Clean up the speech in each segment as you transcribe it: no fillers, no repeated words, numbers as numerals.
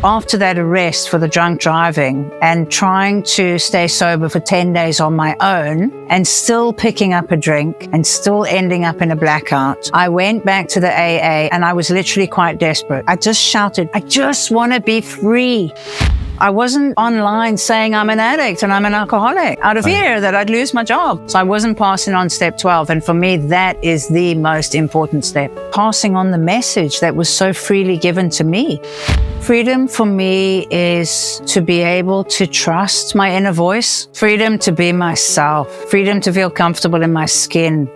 After that arrest for the drunk driving and trying to stay sober for 10 days on my own and still picking up a drink and still ending up in a blackout, I went back to the AA and I was literally quite desperate. I just shouted, I just want to be free. I wasn't online saying I'm an addict and I'm an alcoholic out of fear that I'd lose my job. So I wasn't passing on step 12. And for me, that is the most important step. Passing on the message that was so freely given to me. Freedom for me is to be able to trust my inner voice. Freedom to be myself. Freedom to feel comfortable in my skin.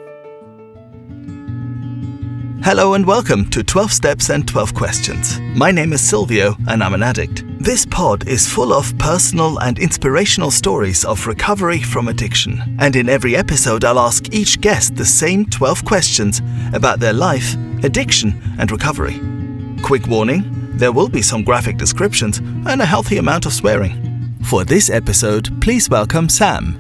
Hello and welcome to 12 Steps and 12 Questions. My name is Silvio and I'm an addict. This pod is full of personal and inspirational stories of recovery from addiction. And in every episode I'll ask each guest the same 12 questions about their life, addiction and recovery. Quick warning, there will be some graphic descriptions and a healthy amount of swearing. For this episode, please welcome Sam.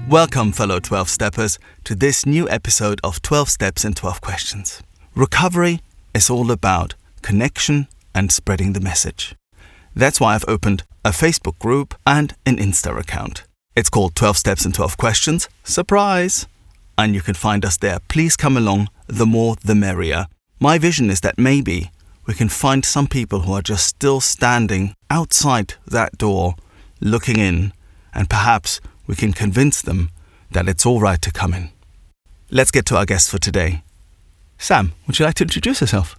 Welcome, fellow 12-steppers, to this new episode of 12 Steps and 12 Questions. Recovery is all about connection and spreading the message. That's why I've opened a Facebook group and an Insta account. It's called 12 Steps and 12 Questions. Surprise! And you can find us there. Please come along. The more, the merrier. My vision is that maybe we can find some people who are just still standing outside that door, looking in, and perhaps we can convince them that it's all right to come in. Let's get to our guest for today. Sam, would you like to introduce yourself?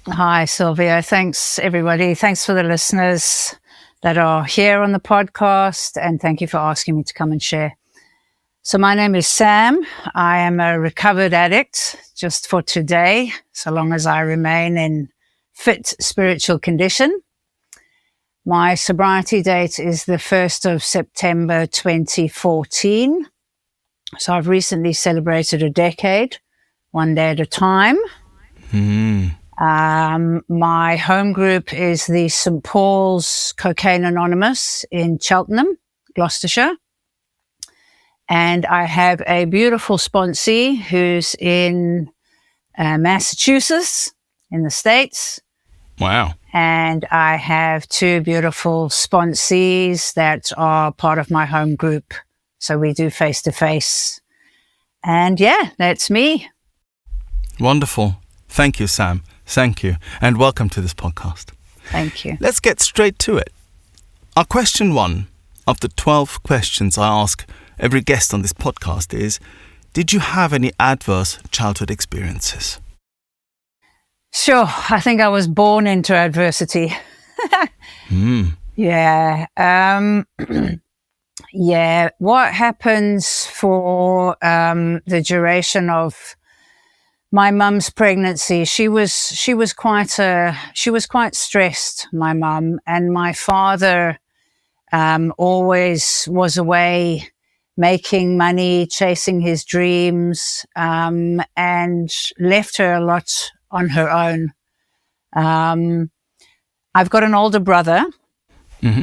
Hi, Silvia. Thanks, everybody. Thanks for the listeners that are here on the podcast, and thank you for asking me to come and share. So my name is Sam. I am a recovered addict just for today, so long as I remain in fit spiritual condition. My sobriety date is the 1st of September 2014. So I've recently celebrated a decade, one day at a time. My home group is the St. Paul's Cocaine Anonymous in Cheltenham, Gloucestershire. And I have a beautiful sponsee who's in Massachusetts in the States. Wow. And I have two beautiful sponsees that are part of my home group. So we do face-to-face. And yeah, that's me. Wonderful. Thank you, Sam. Thank you. And welcome to this podcast. Thank you. Let's get straight to it. Our question 1 of the 12 questions I ask every guest on this podcast is, did you have any adverse childhood experiences? Sure. I think I was born into adversity. Yeah. Yeah. What happens for the duration of my mum's pregnancy? She was quite stressed, my mum, and my father always was away making money, chasing his dreams, and left her a lot on her own. I've got an older brother,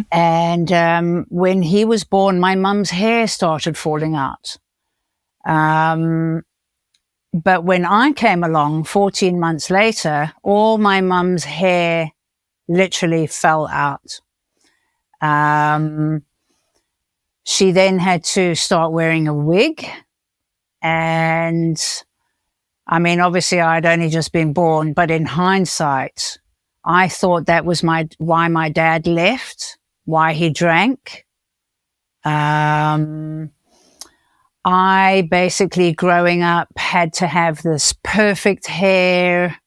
and when he was born, my mum's hair started falling out. But when I came along 14 months later, all my mum's hair literally fell out. She then had to start wearing a wig, and I mean, obviously I'd only just been born, but in hindsight, I thought that was why my dad left, why he drank. I basically, growing up, had to have this perfect hair.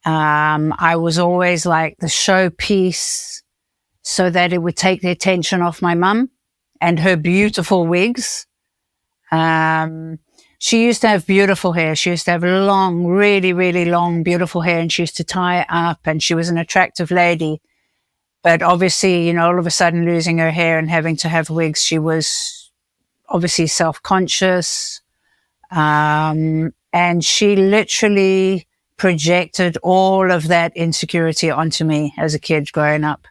I was always like the showpiece so that it would take the attention off my mum and her beautiful wigs. She used to have beautiful hair. She used to have long, really, really long, beautiful hair, and she used to tie it up, and she was an attractive lady. But obviously, you know, all of a sudden losing her hair and having to have wigs, she was obviously self-conscious. And she literally projected all of that insecurity onto me as a kid growing up.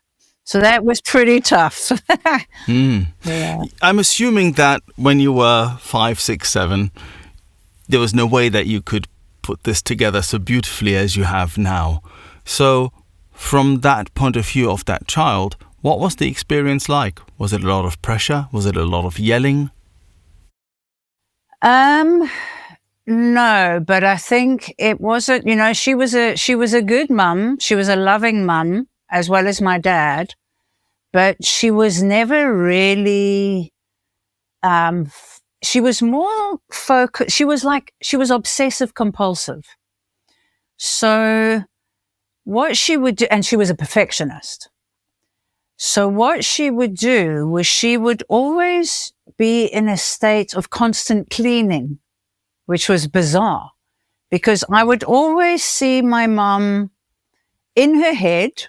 So that was pretty tough. Yeah. I'm assuming that when you were 5, 6, 7, there was no way that you could put this together so beautifully as you have now. So from that point of view of that child, what was the experience like? Was it a lot of pressure? Was it a lot of yelling? No, but I think it wasn't, she was a good mum. She was a loving mum as well as my dad, but she was never really, she was more focused. She was obsessive compulsive. So what she would do, and she was a perfectionist. So what she would do was she would always be in a state of constant cleaning, which was bizarre because I would always see my mum in her head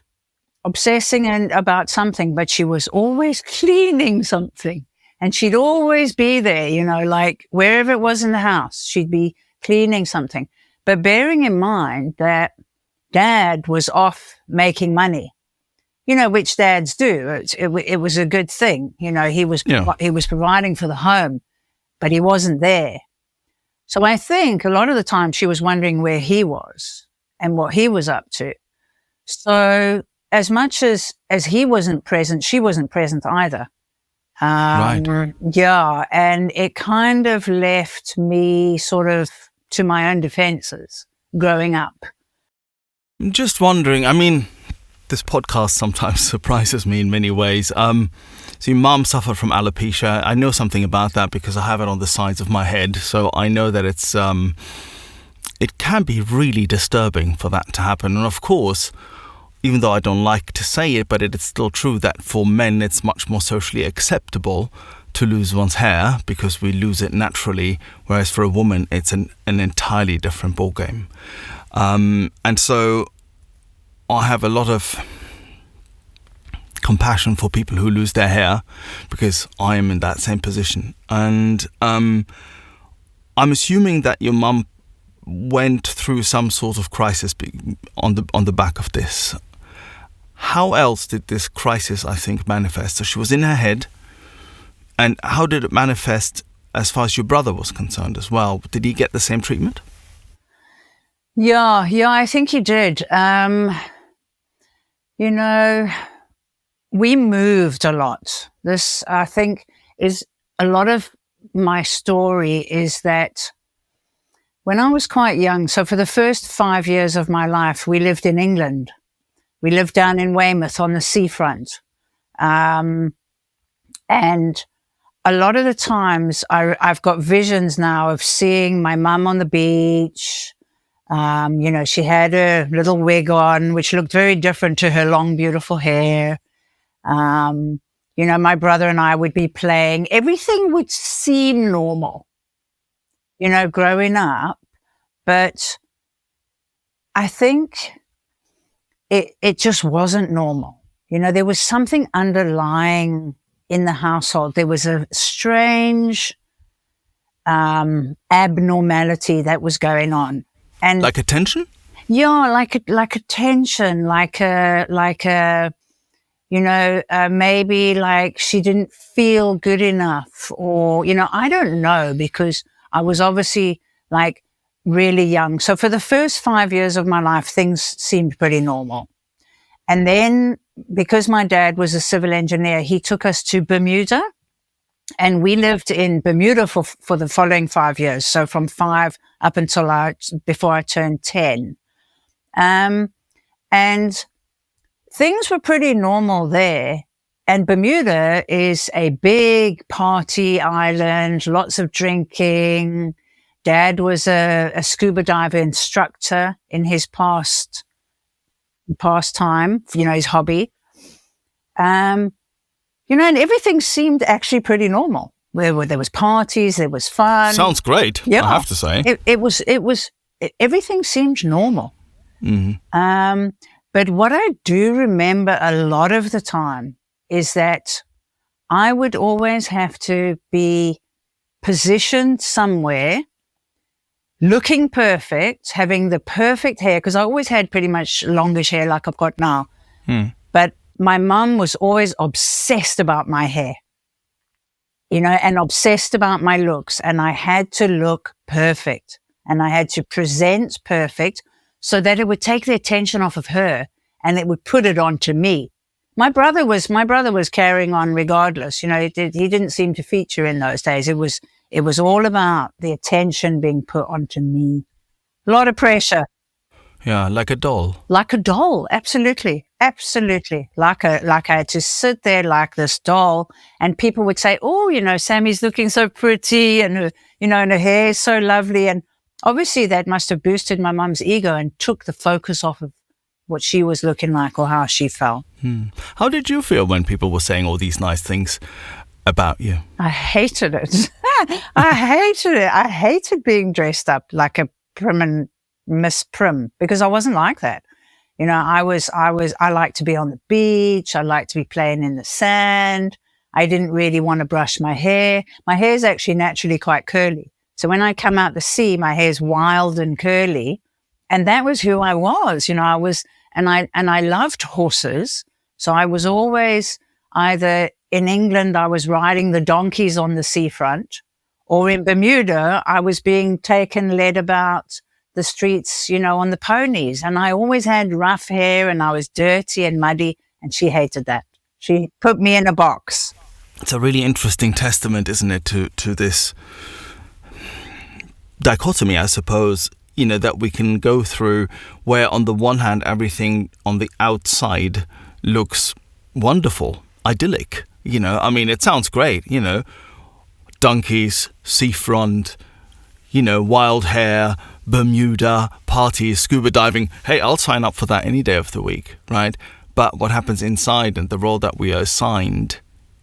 obsessing about something, but she was always cleaning something, and she'd always be there, like wherever it was in the house, she'd be cleaning something. But bearing in mind that Dad was off making money, which dads do. It was a good thing. He was providing for the home, but he wasn't there. So I think a lot of the time she was wondering where he was and what he was up to. So as much as he wasn't present, she wasn't present either. Right. Yeah. And it kind of left me sort of to my own defenses growing up. I'm just wondering, this podcast sometimes surprises me in many ways. So your mum suffered from alopecia. I know something about that because I have it on the sides of my head. So I know that it can be really disturbing for that to happen. And of course, even though I don't like to say it, but it is still true that for men, it's much more socially acceptable to lose one's hair because we lose it naturally. Whereas for a woman, it's an entirely different ballgame. And so I have a lot of compassion for people who lose their hair because I am in that same position. And I'm assuming that your mum went through some sort of crisis on the back of this. How else did this crisis, I think, manifest? So she was in her head. And how did it manifest as far as your brother was concerned as well? Did he get the same treatment? Yeah, I think he did. We moved a lot. This, I think, is a lot of my story is that when I was quite young, so for the first 5 years of my life, we lived in England. We lived down in Weymouth on the seafront. And a lot of the times I've got visions now of seeing my mum on the beach. She had her little wig on, which looked very different to her long, beautiful hair. My brother and I would be playing. Everything would seem normal, growing up. But I think it just wasn't normal. There was something underlying in the household. There was a strange abnormality that was going on. And like a tension? Yeah, like a tension, maybe like she didn't feel good enough or, I don't know, because I was obviously like really young. So for the first 5 years of my life, things seemed pretty normal. And then because my dad was a civil engineer, he took us to Bermuda. And we lived in Bermuda for the following 5 years. So from 5 up until before I turned 10. And things were pretty normal there. And Bermuda is a big party island, lots of drinking. Dad was a scuba diver instructor in his pastime, his hobby. And everything seemed actually pretty normal. There was parties, there was fun. Sounds great, yeah. I have to say. Everything seemed normal. Mm-hmm. But what I do remember a lot of the time is that I would always have to be positioned somewhere, looking perfect, having the perfect hair, because I always had pretty much longish hair like I've got now. But my mum was always obsessed about my hair, and obsessed about my looks. And I had to look perfect and I had to present perfect so that it would take the attention off of her and it would put it onto me. My brother was carrying on regardless. You know, he didn't seem to feature in those days. It was all about the attention being put onto me. A lot of pressure. Yeah, like a doll. Like a doll, absolutely. Absolutely. Like I had to sit there like this doll, and people would say, oh, you know, Sammy's looking so pretty, and her, you know, and her hair is so lovely. And obviously that must have boosted my mum's ego and took the focus off of what she was looking like or how she felt. How did you feel when people were saying all these nice things about you? I hated it. I hated it. I hated being dressed up like a prim and Miss Prim, because I wasn't like that. You know, I liked to be on the beach. I liked to be playing in the sand. I didn't really want to brush my hair. My hair is actually naturally quite curly. So when I come out the sea, my hair's wild and curly. And that was who I was. You know, and I loved horses. So I was always either in England, I was riding the donkeys on the seafront, or in Bermuda, I was being led about the streets, you know, on the ponies. And I always had rough hair and I was dirty and muddy, and she hated that. She put me in a box. It's a really interesting testament, isn't it, to this dichotomy, I suppose, you know, that we can go through, where on the one hand, everything on the outside looks wonderful, idyllic. You know, I mean, it sounds great, you know, donkeys, seafront, you know, wild hair, Bermuda, parties, scuba diving. Hey, I'll sign up for that any day of the week, right? But what happens inside and the role that we are assigned,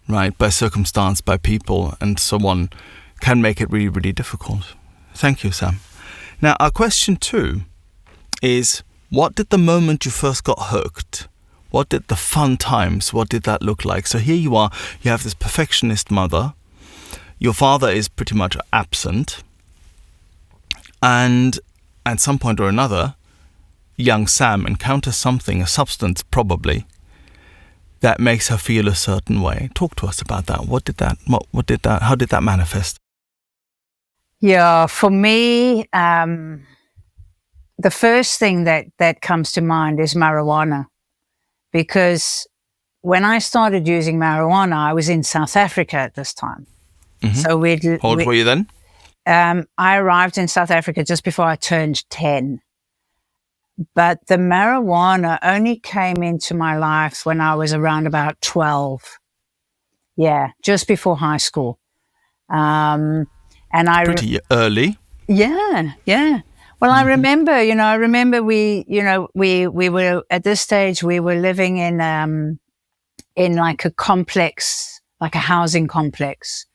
right, by circumstance, by people and so on, can make it really, really difficult. Thank you, Sam. Now, our question 2 is, what did the moment you first got hooked? What did the fun times, what did that look like? So here you are, you have this perfectionist mother. Your father is pretty much absent. And at some point or another, young Sam encounters something, a substance probably, that makes her feel a certain way. Talk to us about that. How did that manifest? Yeah, for me, the first thing that comes to mind is marijuana, because when I started using marijuana, I was in South Africa at this time. Mm-hmm. So How old were you then? I arrived in South Africa just before I turned 10. But the marijuana only came into my life when I was around about 12. Yeah, just before high school. And Pretty early. Yeah. Well, I remember we were at this stage, we were living in like a complex, like a housing complex.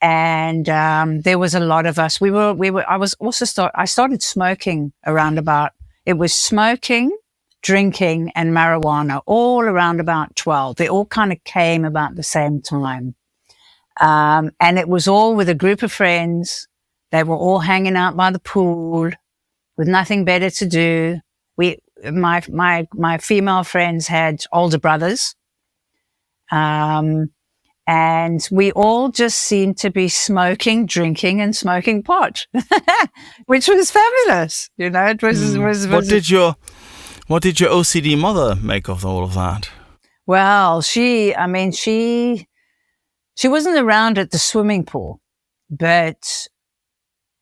And there was a lot of us. I started smoking around about, it was smoking, drinking, and marijuana all around about 12. They all kind of came about the same time. And it was all with a group of friends. They were all hanging out by the pool with nothing better to do. My female friends had older brothers. And we all just seemed to be smoking, drinking, and smoking pot, which was fabulous. You know, it was. What did your OCD mother make of all of that? Well, she wasn't around at the swimming pool, but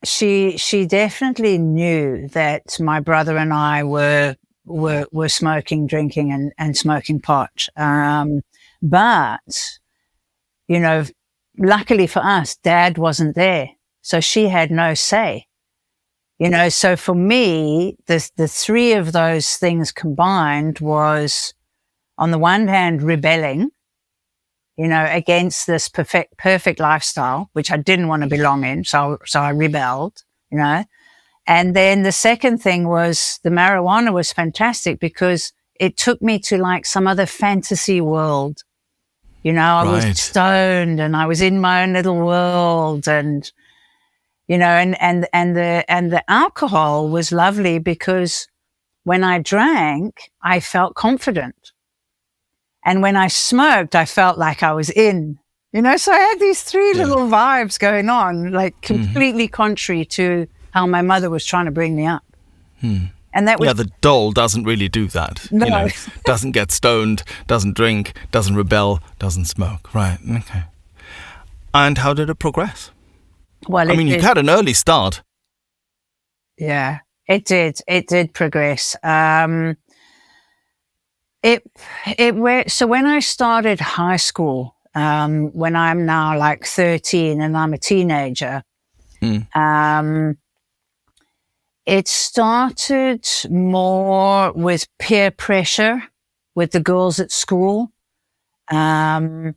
she definitely knew that my brother and I were smoking, drinking, and smoking pot. But you know, luckily for us, Dad wasn't there. So she had no say. You know, so for me, the three of those things combined was, on the one hand, rebelling, you know, against this perfect lifestyle, which I didn't want to belong in. So I rebelled, you know. And then the second thing was, the marijuana was fantastic because it took me to like some other fantasy world. You know, I was stoned and I was in my own little world, and, you know, and the alcohol was lovely because when I drank, I felt confident. And when I smoked, I felt like I was in, you know, so I had these three little vibes going on, like completely contrary to how my mother was trying to bring me up. And And that was... Yeah, the doll doesn't really do that. No. You know, doesn't get stoned, doesn't drink, doesn't rebel, doesn't smoke. Right, okay. And how did it progress? Well, I mean, you had an early start. Yeah, it did. It did progress. So when I started high school, when I'm now like 13 and I'm a teenager, it started more with peer pressure with the girls at school. And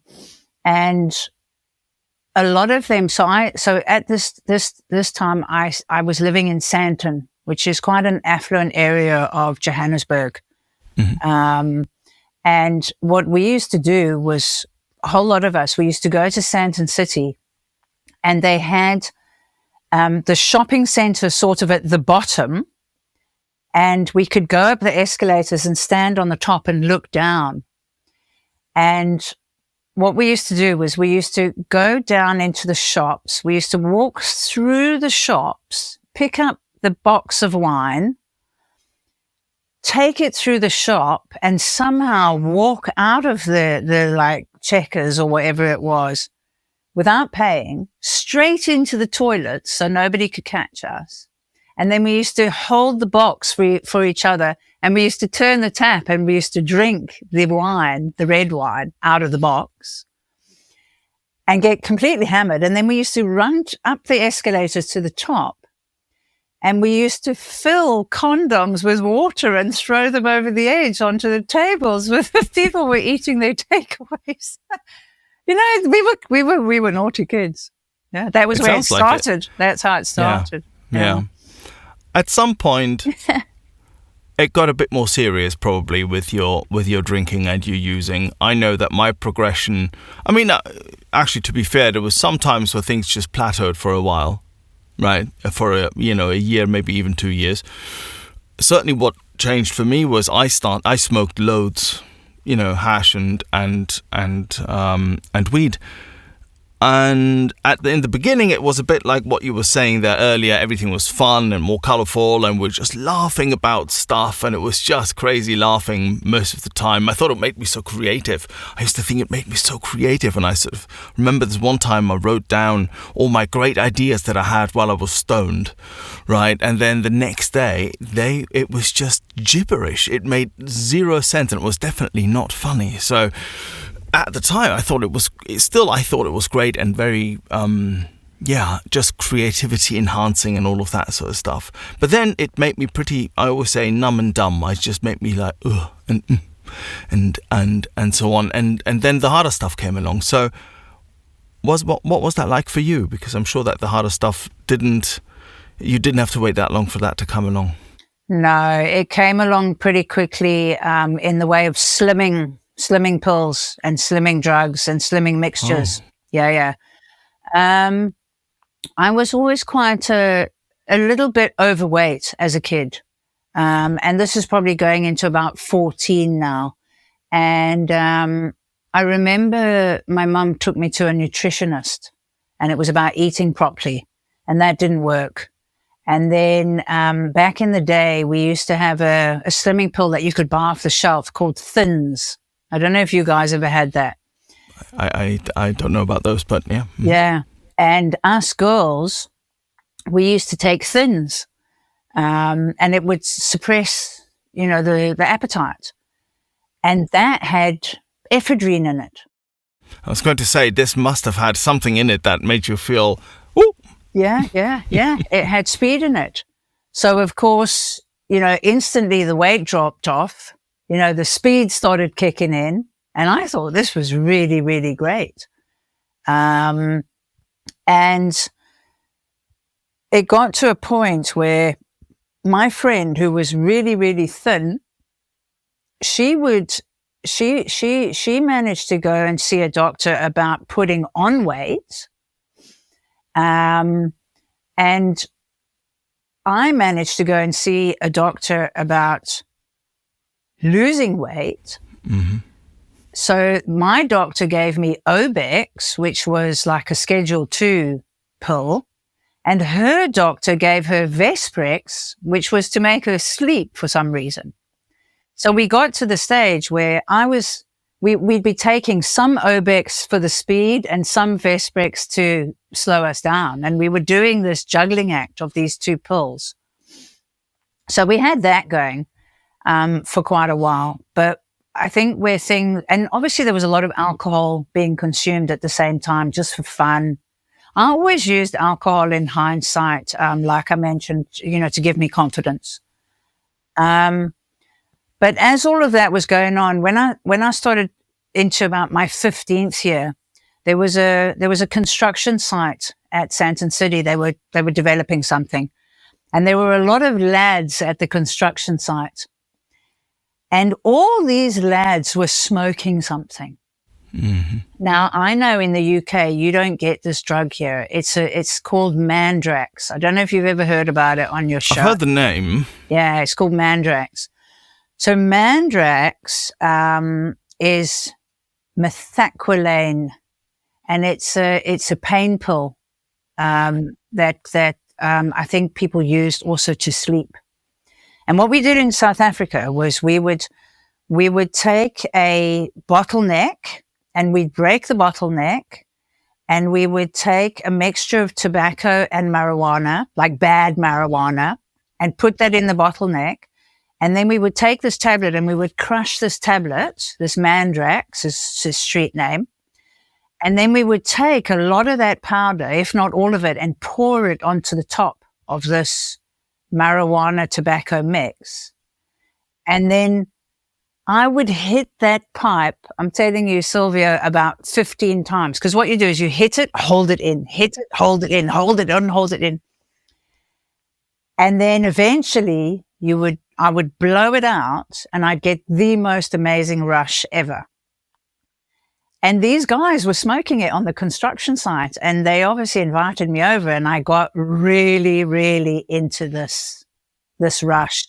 a lot of them, so at this time, I was living in Sandton, which is quite an affluent area of Johannesburg. And what we used to do was, a whole lot of us, we used to go to Sandton City, and they had the shopping center sort of at the bottom, and we could go up the escalators and stand on the top and look down. And what we used to do was we used to go down into the shops. We used to walk through the shops, pick up the box of wine, take it through the shop, and somehow walk out of the like Checkers or whatever it was without paying, straight into the toilet so nobody could catch us. And then we used to hold the box for each other, and we used to turn the tap, and we used to drink the wine, the red wine, out of the box and get completely hammered. And then we used to run up the escalators to the top, and we used to fill condoms with water and throw them over the edge onto the tables with people were eating their takeaways. You know, we were naughty kids. Yeah, that was where it started. That's how it started. Yeah. At some point, it got a bit more serious, probably, with your drinking and your using. I know that my progression. I mean, actually, to be fair, there was some times where things just plateaued for a while, right? For a year, maybe even 2 years. Certainly, what changed for me was I smoked loads, hash and weed. And in the beginning, it was a bit like what you were saying there earlier. Everything was fun and more colourful, and we're just laughing about stuff, and it was just crazy laughing most of the time. I thought it made me so creative. I used to think it made me so creative, and I sort of remember this one time I wrote down all my great ideas that I had while I was stoned, right? And then the next day, it was just gibberish. It made zero sense, and it was definitely not funny. So at the time, I thought it was great and very, just creativity enhancing and all of that sort of stuff. But then it made me pretty, I always say, numb and dumb. It just made me like, ugh, and so on. And then the harder stuff came along. So what was that like for you? Because I'm sure that the harder stuff you didn't have to wait that long for that to come along. No, it came along pretty quickly in the way of slimming pills and slimming drugs and slimming mixtures. Oh. Yeah. I was always quite a little bit overweight as a kid. And this is probably going into about 14 now. And I remember my mum took me to a nutritionist, and it was about eating properly, and that didn't work. And then back in the day, we used to have a slimming pill that you could buy off the shelf called Thins. I don't know if you guys ever had that. I don't know about those, but yeah. Yeah. And us girls, we used to take Thins, and it would suppress, the appetite. And that had ephedrine in it. I was going to say, this must have had something in it that made you feel, ooh. Yeah. It had speed in it. So, of course, instantly the weight dropped off. The speed started kicking in, and I thought this was really, really great. And it got to a point where my friend, who was really, really thin, she managed to go and see a doctor about putting on weight. And I managed to go and see a doctor about losing weight. Mm-hmm. So my doctor gave me Obex, which was like a Schedule 2 pill, And her doctor gave her Vesprex, which was to make her sleep for some reason. So we got to the stage where we'd be taking some Obex for the speed and some Vesprex to slow us down. And we were doing this juggling act of these two pills. So we had that going for quite a while. But I think and obviously there was a lot of alcohol being consumed at the same time, just for fun. I always used alcohol in hindsight, like I mentioned, to give me confidence. But as all of that was going on, when I started into about my 15th year, there was a construction site at Santon City. They were developing something, and there were a lot of lads at the construction site, and all these lads were smoking something. Mm-hmm. Now, I know in the UK, you don't get this drug here. It's called Mandrax. I don't know if you've ever heard about it on your show. I've heard the name. Yeah, it's called Mandrax. So Mandrax is methaqualane, and it's a pain pill that I think people used also to sleep. And what we did in South Africa was we would take a bottleneck, and we'd break the bottleneck, and we would take a mixture of tobacco and marijuana, like bad marijuana, and put that in the bottleneck. And then we would take this tablet and we would crush this tablet, this Mandrax is his street name. And then we would take a lot of that powder, if not all of it, and pour it onto the top of this marijuana tobacco mix. And then I would hit that pipe, I'm telling you, Silvio, about 15 times. Because what you do is you hit it, hold it in, hit it, hold it in, hold it on, hold it in. And then eventually I would blow it out, and I'd get the most amazing rush ever. And these guys were smoking it on the construction site, and they obviously invited me over, and I got really, really into this rush.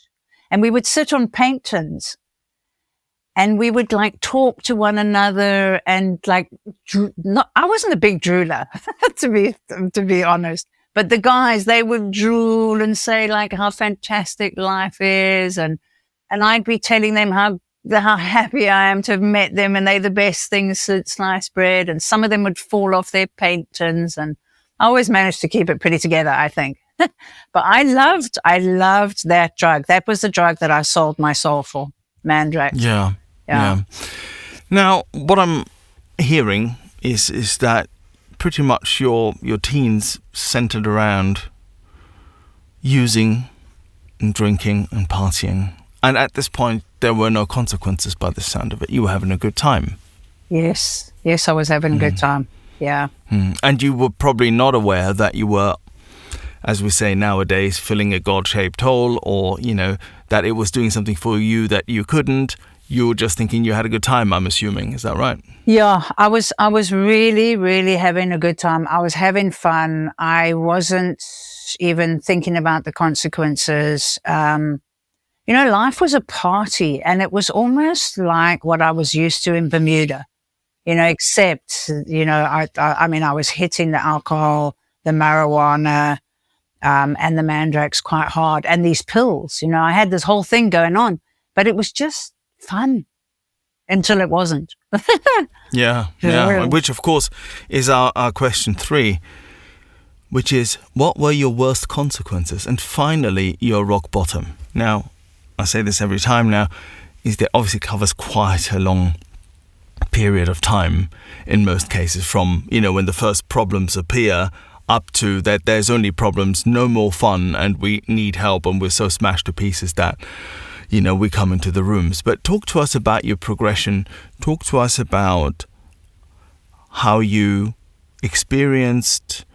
And we would sit on paint tins, and we would like talk to one another, and like, I wasn't a big drooler, to be honest. But the guys, they would drool and say like how fantastic life is. And I'd be telling them how happy I am to have met them, and they're the best things since sliced bread. And some of them would fall off their paint tins, and I always managed to keep it pretty together, I think. But I loved that drug. That was the drug that I sold my soul for, Mandrax. Yeah. Now, what I'm hearing is that pretty much your teens centered around using and drinking and partying. And at this point, there were no consequences by the sound of it. You were having a good time. Yes, I was having a good time. Yeah. And you were probably not aware that you were, as we say nowadays, filling a God-shaped hole, or, that it was doing something for you that you couldn't. You were just thinking you had a good time, I'm assuming. Is that right? Yeah, I was really, really having a good time. I was having fun. I wasn't even thinking about the consequences. Life was a party, and it was almost like what I was used to in Bermuda, except, I was hitting the alcohol, the marijuana, and the Mandrax quite hard, and these pills. I had this whole thing going on, but it was just fun until it wasn't. Yeah. Which, of course, is our question 3, which is, what were your worst consequences? And finally, your rock bottom. Now, I say this every time now, is that obviously covers quite a long period of time in most cases, from, when the first problems appear up to that there's only problems, no more fun, and we need help, and we're so smashed to pieces that we come into the rooms. But talk to us about your progression. Talk to us about how you experienced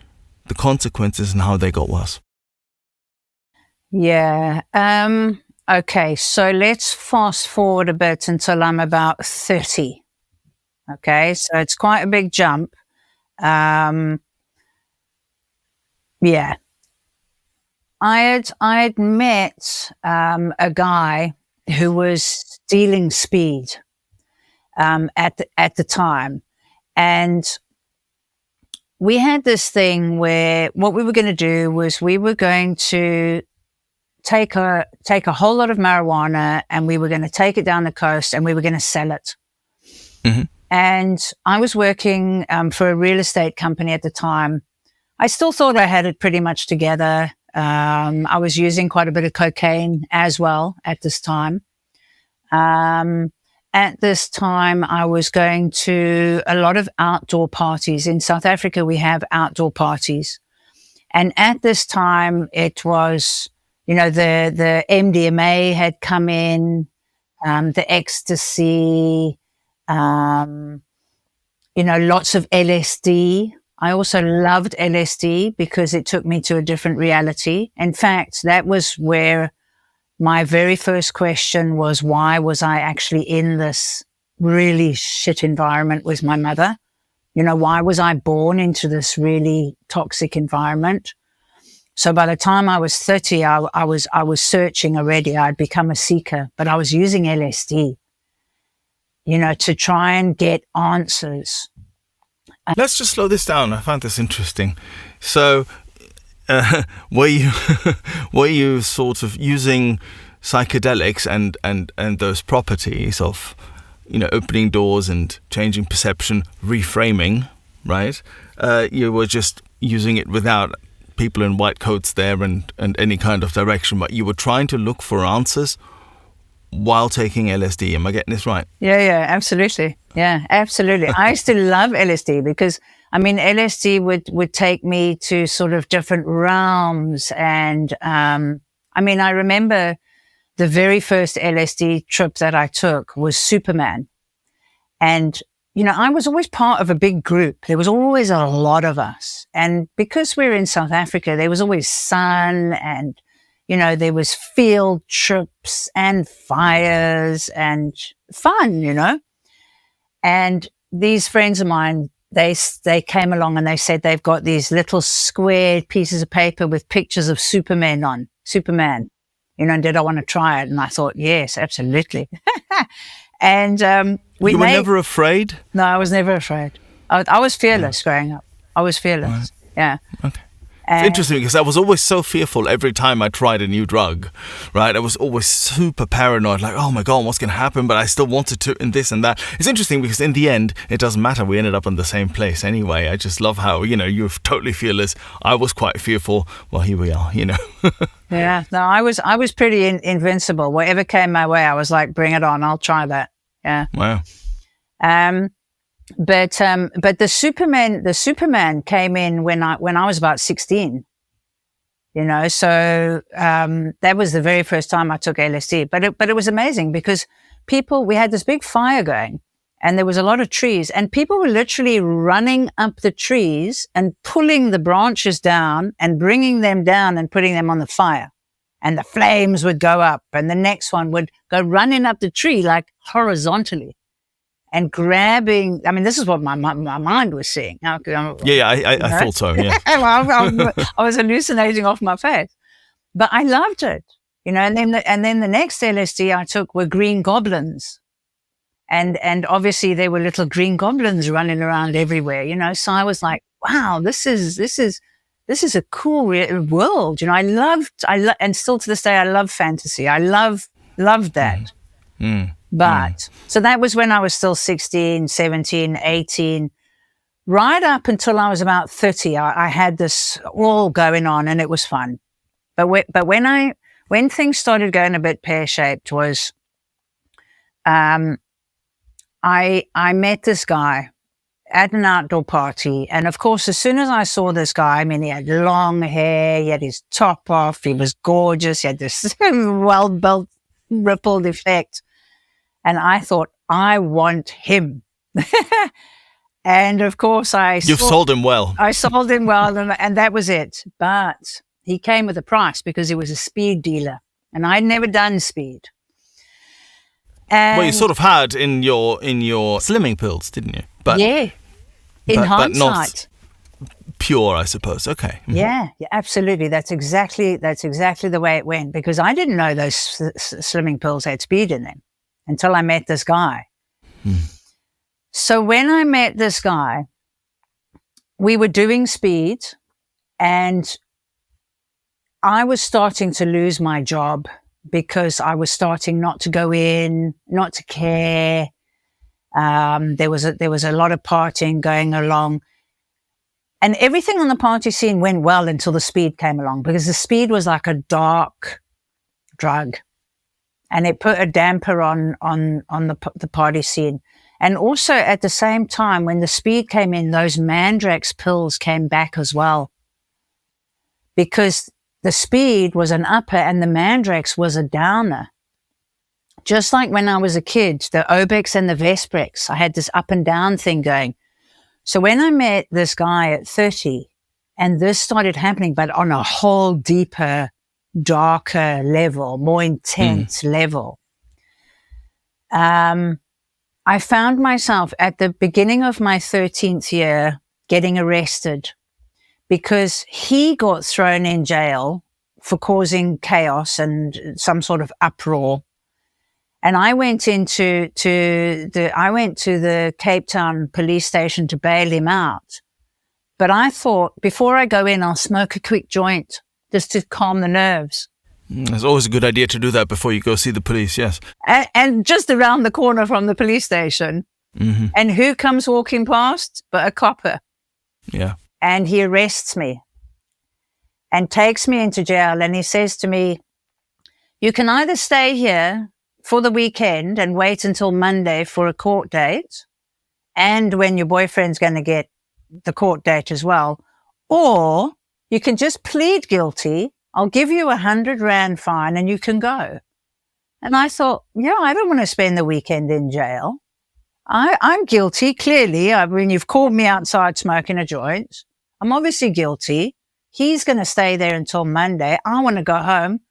the consequences and how they got worse. Yeah. Okay. So let's fast forward a bit until I'm about 30. Okay. So it's quite a big jump. Yeah. I had met a guy who was stealing speed at the time, and we had this thing where what we were going to do was we were going to take a whole lot of marijuana and we were going to take it down the coast and we were going to sell it. Mm-hmm. And I was working for a real estate company at the time. I still thought I had it pretty much together. I was using quite a bit of cocaine as well at this time. At this time, I was going to a lot of outdoor parties. In South Africa, we have outdoor parties. And at this time, it was, you know, the MDMA had come in, the ecstasy, you know, lots of LSD. I also loved LSD because it took me to a different reality. In fact, that was where my very first question was, why was I actually in this really shit environment with my mother? You know, why was I born into this really toxic environment? So by the time I was 30, I was searching already. I'd become a seeker, but I was using LSD, you know, to try and get answers. Let's just slow this down. I found this interesting. So, were you sort of using psychedelics and those properties of, you know, opening doors and changing perception, reframing, right? You were just using it without people in white coats there and any kind of direction, but you were trying to look for answers while taking LSD. Am I getting this right? Yeah, absolutely. Yeah, absolutely. I used to love LSD because, I mean, LSD would take me to sort of different realms. And, I mean, I remember the very first LSD trip that I took was Superman. And, you know, I was always part of a big group. There was always a lot of us. And because we're in South Africa, there was always sun and, you know, there was field trips and fires and fun, you know. And these friends of mine, they came along and they said they've got these little square pieces of paper with pictures of Superman, you know, and did I want to try it? And I thought, yes, absolutely. And you were never afraid? No, I was never afraid. I was fearless growing up. I was fearless. Right. Yeah. Okay. It's interesting because I was always so fearful every time I tried a new drug, right? I was always super paranoid, like, oh my God, what's going to happen? But I still wanted to, and this and that. It's interesting because in the end, it doesn't matter. We ended up in the same place anyway. I just love how, you know, you're totally fearless. I was quite fearful. Well, here we are, you know. Yeah, no, I was pretty invincible. Whatever came my way, I was like, bring it on. I'll try that. Yeah. Wow. But the Superman came in when I was about 16, you know, so, that was the very first time I took LSD, but it was amazing because we had this big fire going and there was a lot of trees and people were literally running up the trees and pulling the branches down and bringing them down and putting them on the fire, and the flames would go up and the next one would go running up the tree, like horizontally. And grabbing, I mean, this is what my mind was seeing. I thought so, yeah. I was hallucinating off my face. But I loved it, you know, and then the next LSD I took were green goblins. And obviously there were little green goblins running around everywhere, you know. So I was like, wow, this is a cool world. You know, and still to this day, I love fantasy. I loved that. But so that was when I was still 16, 17, 18, right up until I was about 30. I had this all going on and it was fun. But when things started going a bit pear-shaped was, I met this guy at an outdoor party. And of course, as soon as I saw this guy, I mean, he had long hair, he had his top off, he was gorgeous, he had this well-built, rippled effect. And I thought, I want him. And of course, You've sold him well. I sold him well, and that was it. But he came with a price because he was a speed dealer. And I'd never done speed. And well, you sort of had in your slimming pills, didn't you? But yeah, in hindsight. But not pure, I suppose. Okay. Mm-hmm. Yeah, absolutely. That's exactly the way it went, because I didn't know those slimming pills had speed in them until I met this guy. So when I met this guy, we were doing speed, and I was starting to lose my job because I was starting not to go in, not to care. There was a lot of partying going along, and everything on the party scene went well until the speed came along, because the speed was like a dark drug, and it put a damper on the party scene. And also at the same time, when the speed came in, those Mandrax pills came back as well, because the speed was an upper and the Mandrax was a downer. Just like when I was a kid, the Obex and the Vesprex, I had this up and down thing going. So when I met this guy at 30, and this started happening, but on a whole deeper, darker level, more intense level, I found myself at the beginning of my 13th year getting arrested, because he got thrown in jail for causing chaos and some sort of uproar. And I went to the Cape Town police station to bail him out. But I thought, before I go in, I'll smoke a quick joint just to calm the nerves. It's always a good idea to do that before you go see the police, yes. And just around the corner from the police station. Mm-hmm. And who comes walking past but a copper? Yeah. And he arrests me and takes me into jail. And he says to me, you can either stay here for the weekend and wait until Monday for a court date, and when your boyfriend's going to get the court date as well, or you can just plead guilty. I'll give you 100 Rand fine and you can go. And I thought, yeah, I don't want to spend the weekend in jail. I'm guilty, clearly. I mean, you've called me outside smoking a joint. I'm obviously guilty. He's going to stay there until Monday. I want to go home.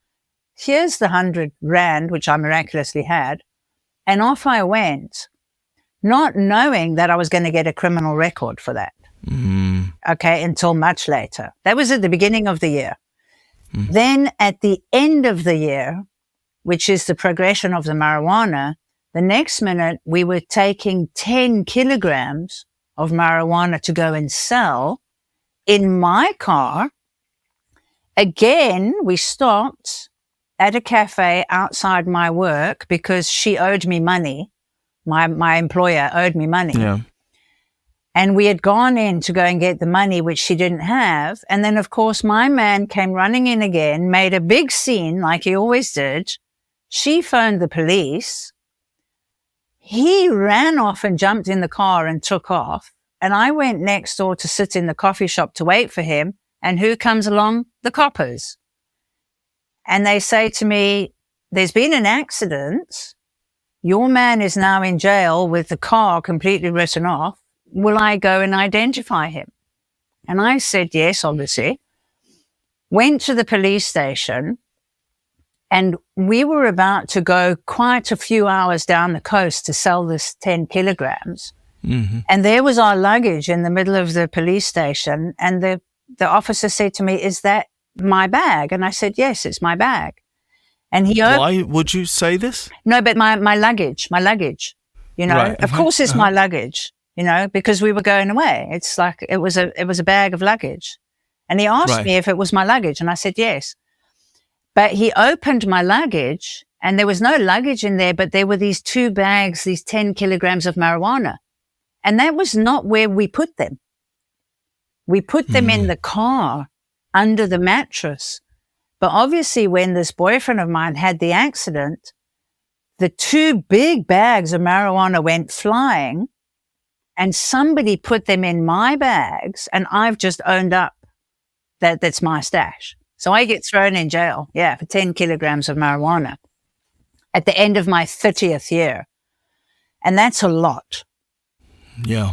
Here's the 100 Rand, which I miraculously had. And off I went, not knowing that I was going to get a criminal record for that. Mm. Okay, until much later. That was at the beginning of the year. Then at the end of the year, which is the progression of the marijuana, the next minute we were taking 10 kilograms of marijuana to go and sell in my car. Again, we stopped at a cafe outside my work because she owed me money. My employer owed me money. Yeah. And we had gone in to go and get the money, which she didn't have. And then, of course, my man came running in again, made a big scene like he always did. She phoned the police. He ran off and jumped in the car and took off. And I went next door to sit in the coffee shop to wait for him. And who comes along? The coppers. And they say to me, there's been an accident. Your man is now in jail with the car completely written off. Will I go and identify him? And I said, yes, obviously. Went to the police station, and we were about to go quite a few hours down the coast to sell this 10 kilograms. Mm-hmm. And there was our luggage in the middle of the police station. And the officer said to me, is that my bag? And I said, yes, it's my bag. And he Why would you say this? No, but my luggage, you know, Right. Of course it's my luggage, you know, because we were going away. It's like, it was a bag of luggage. And he asked me if it was my luggage. And I said, yes. But he opened my luggage and there was no luggage in there, but there were these 2 bags, these 10 kilograms of marijuana. And that was not where we put them. We put them in the car under the mattress. But obviously when this boyfriend of mine had the accident, the 2 big bags of marijuana went flying and somebody put them in my bags, and I've just owned up that that's my stash. So I get thrown in jail, for 10 kilograms of marijuana at the end of my 30th year. And that's a lot. Yeah,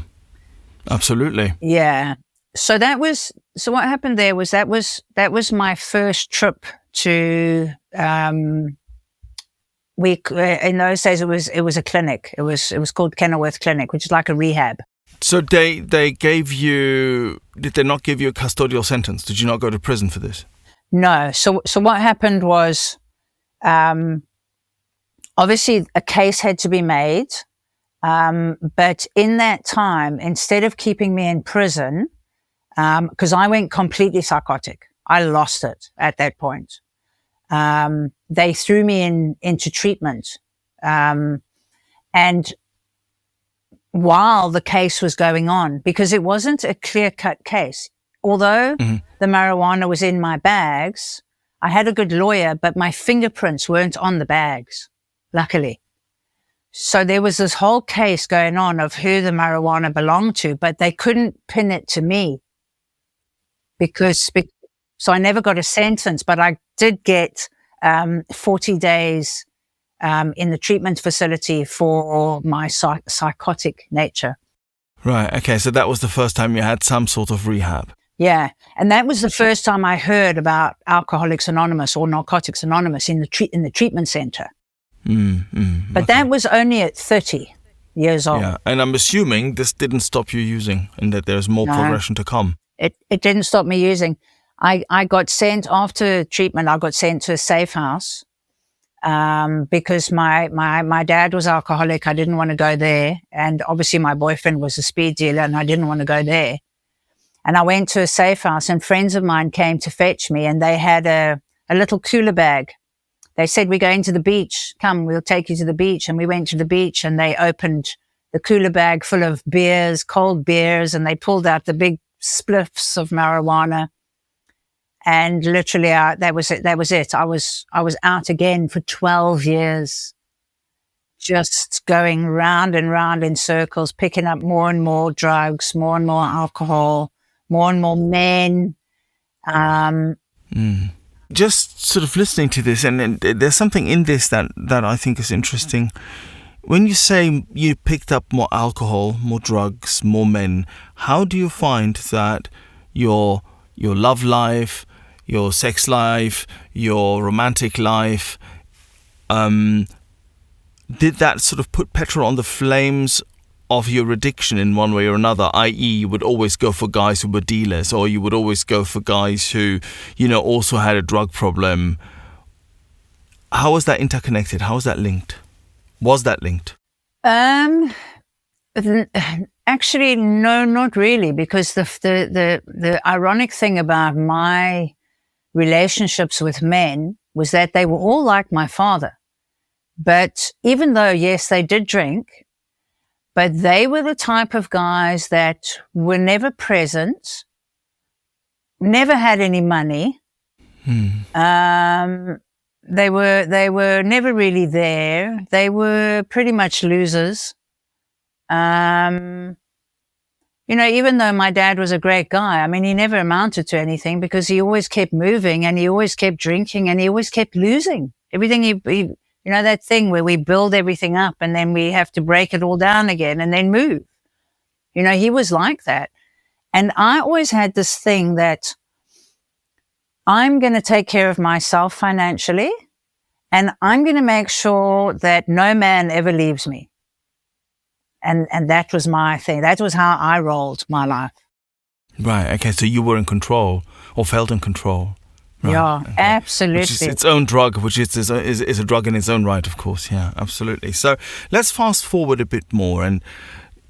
absolutely. Yeah. So what happened there was that was my first trip to, in those days it was a clinic. It was called Kenilworth Clinic, which is like a rehab. So they did they not give you a custodial sentence? Did you not go to prison for this? No. So what happened was, obviously a case had to be made. But in that time, instead of keeping me in prison, because I went completely psychotic. I lost it at that point. They threw me into treatment. And while the case was going on, because it wasn't a clear-cut case, although the marijuana was in my bags, I had a good lawyer, but my fingerprints weren't on the bags, luckily. So there was this whole case going on of who the marijuana belonged to, but they couldn't pin it to me so I never got a sentence, but I did get 40 days in the treatment facility for my psychotic nature. Right. Okay. So that was the first time you had some sort of rehab. Yeah. And that was the first time I heard about Alcoholics Anonymous or Narcotics Anonymous in the treatment center. But that was only at 30 years old. Yeah. And I'm assuming this didn't stop you using and that there's more progression to come. It didn't stop me using. I got sent after treatment. I got sent to a safe house because my dad was alcoholic. I didn't want to go there. And obviously my boyfriend was a speed dealer and I didn't want to go there. And I went to a safe house and friends of mine came to fetch me and they had a little cooler bag. They said, we're going to the beach. Come, we'll take you to the beach. And we went to the beach and they opened the cooler bag full of beers, cold beers, and they pulled out the big spliffs of marijuana. And literally, that was it. I was out again for 12 years, just going round and round in circles, picking up more and more drugs, more and more alcohol, more and more men. Just sort of listening to this, and there's something in this that I think is interesting. When you say you picked up more alcohol, more drugs, more men, how do you find that your love life, your sex life, your romantic life, did that sort of put petrol on the flames of your addiction in one way or another, i.e. you would always go for guys who were dealers, or you would always go for guys who, also had a drug problem? How was that interconnected? How was that linked? Was that linked? Actually, no, not really, because the ironic thing about my relationships with men was that they were all like my father. But even though, yes, they did drink, but they were the type of guys that were never present, never had any money. They were never really there. They were pretty much losers. Even though my dad was a great guy, I mean, he never amounted to anything because he always kept moving and he always kept drinking and he always kept losing everything. He that thing where we build everything up and then we have to break it all down again and then move. He was like that. And I always had this thing that I'm going to take care of myself financially and I'm going to make sure that no man ever leaves me. And that was my thing. That was how I rolled my life. Right. Okay. So you were in control or felt in control. Right. Yeah, okay. Absolutely. Which is its own drug, which is a drug in its own right, of course. Yeah, absolutely. So let's fast forward a bit more and,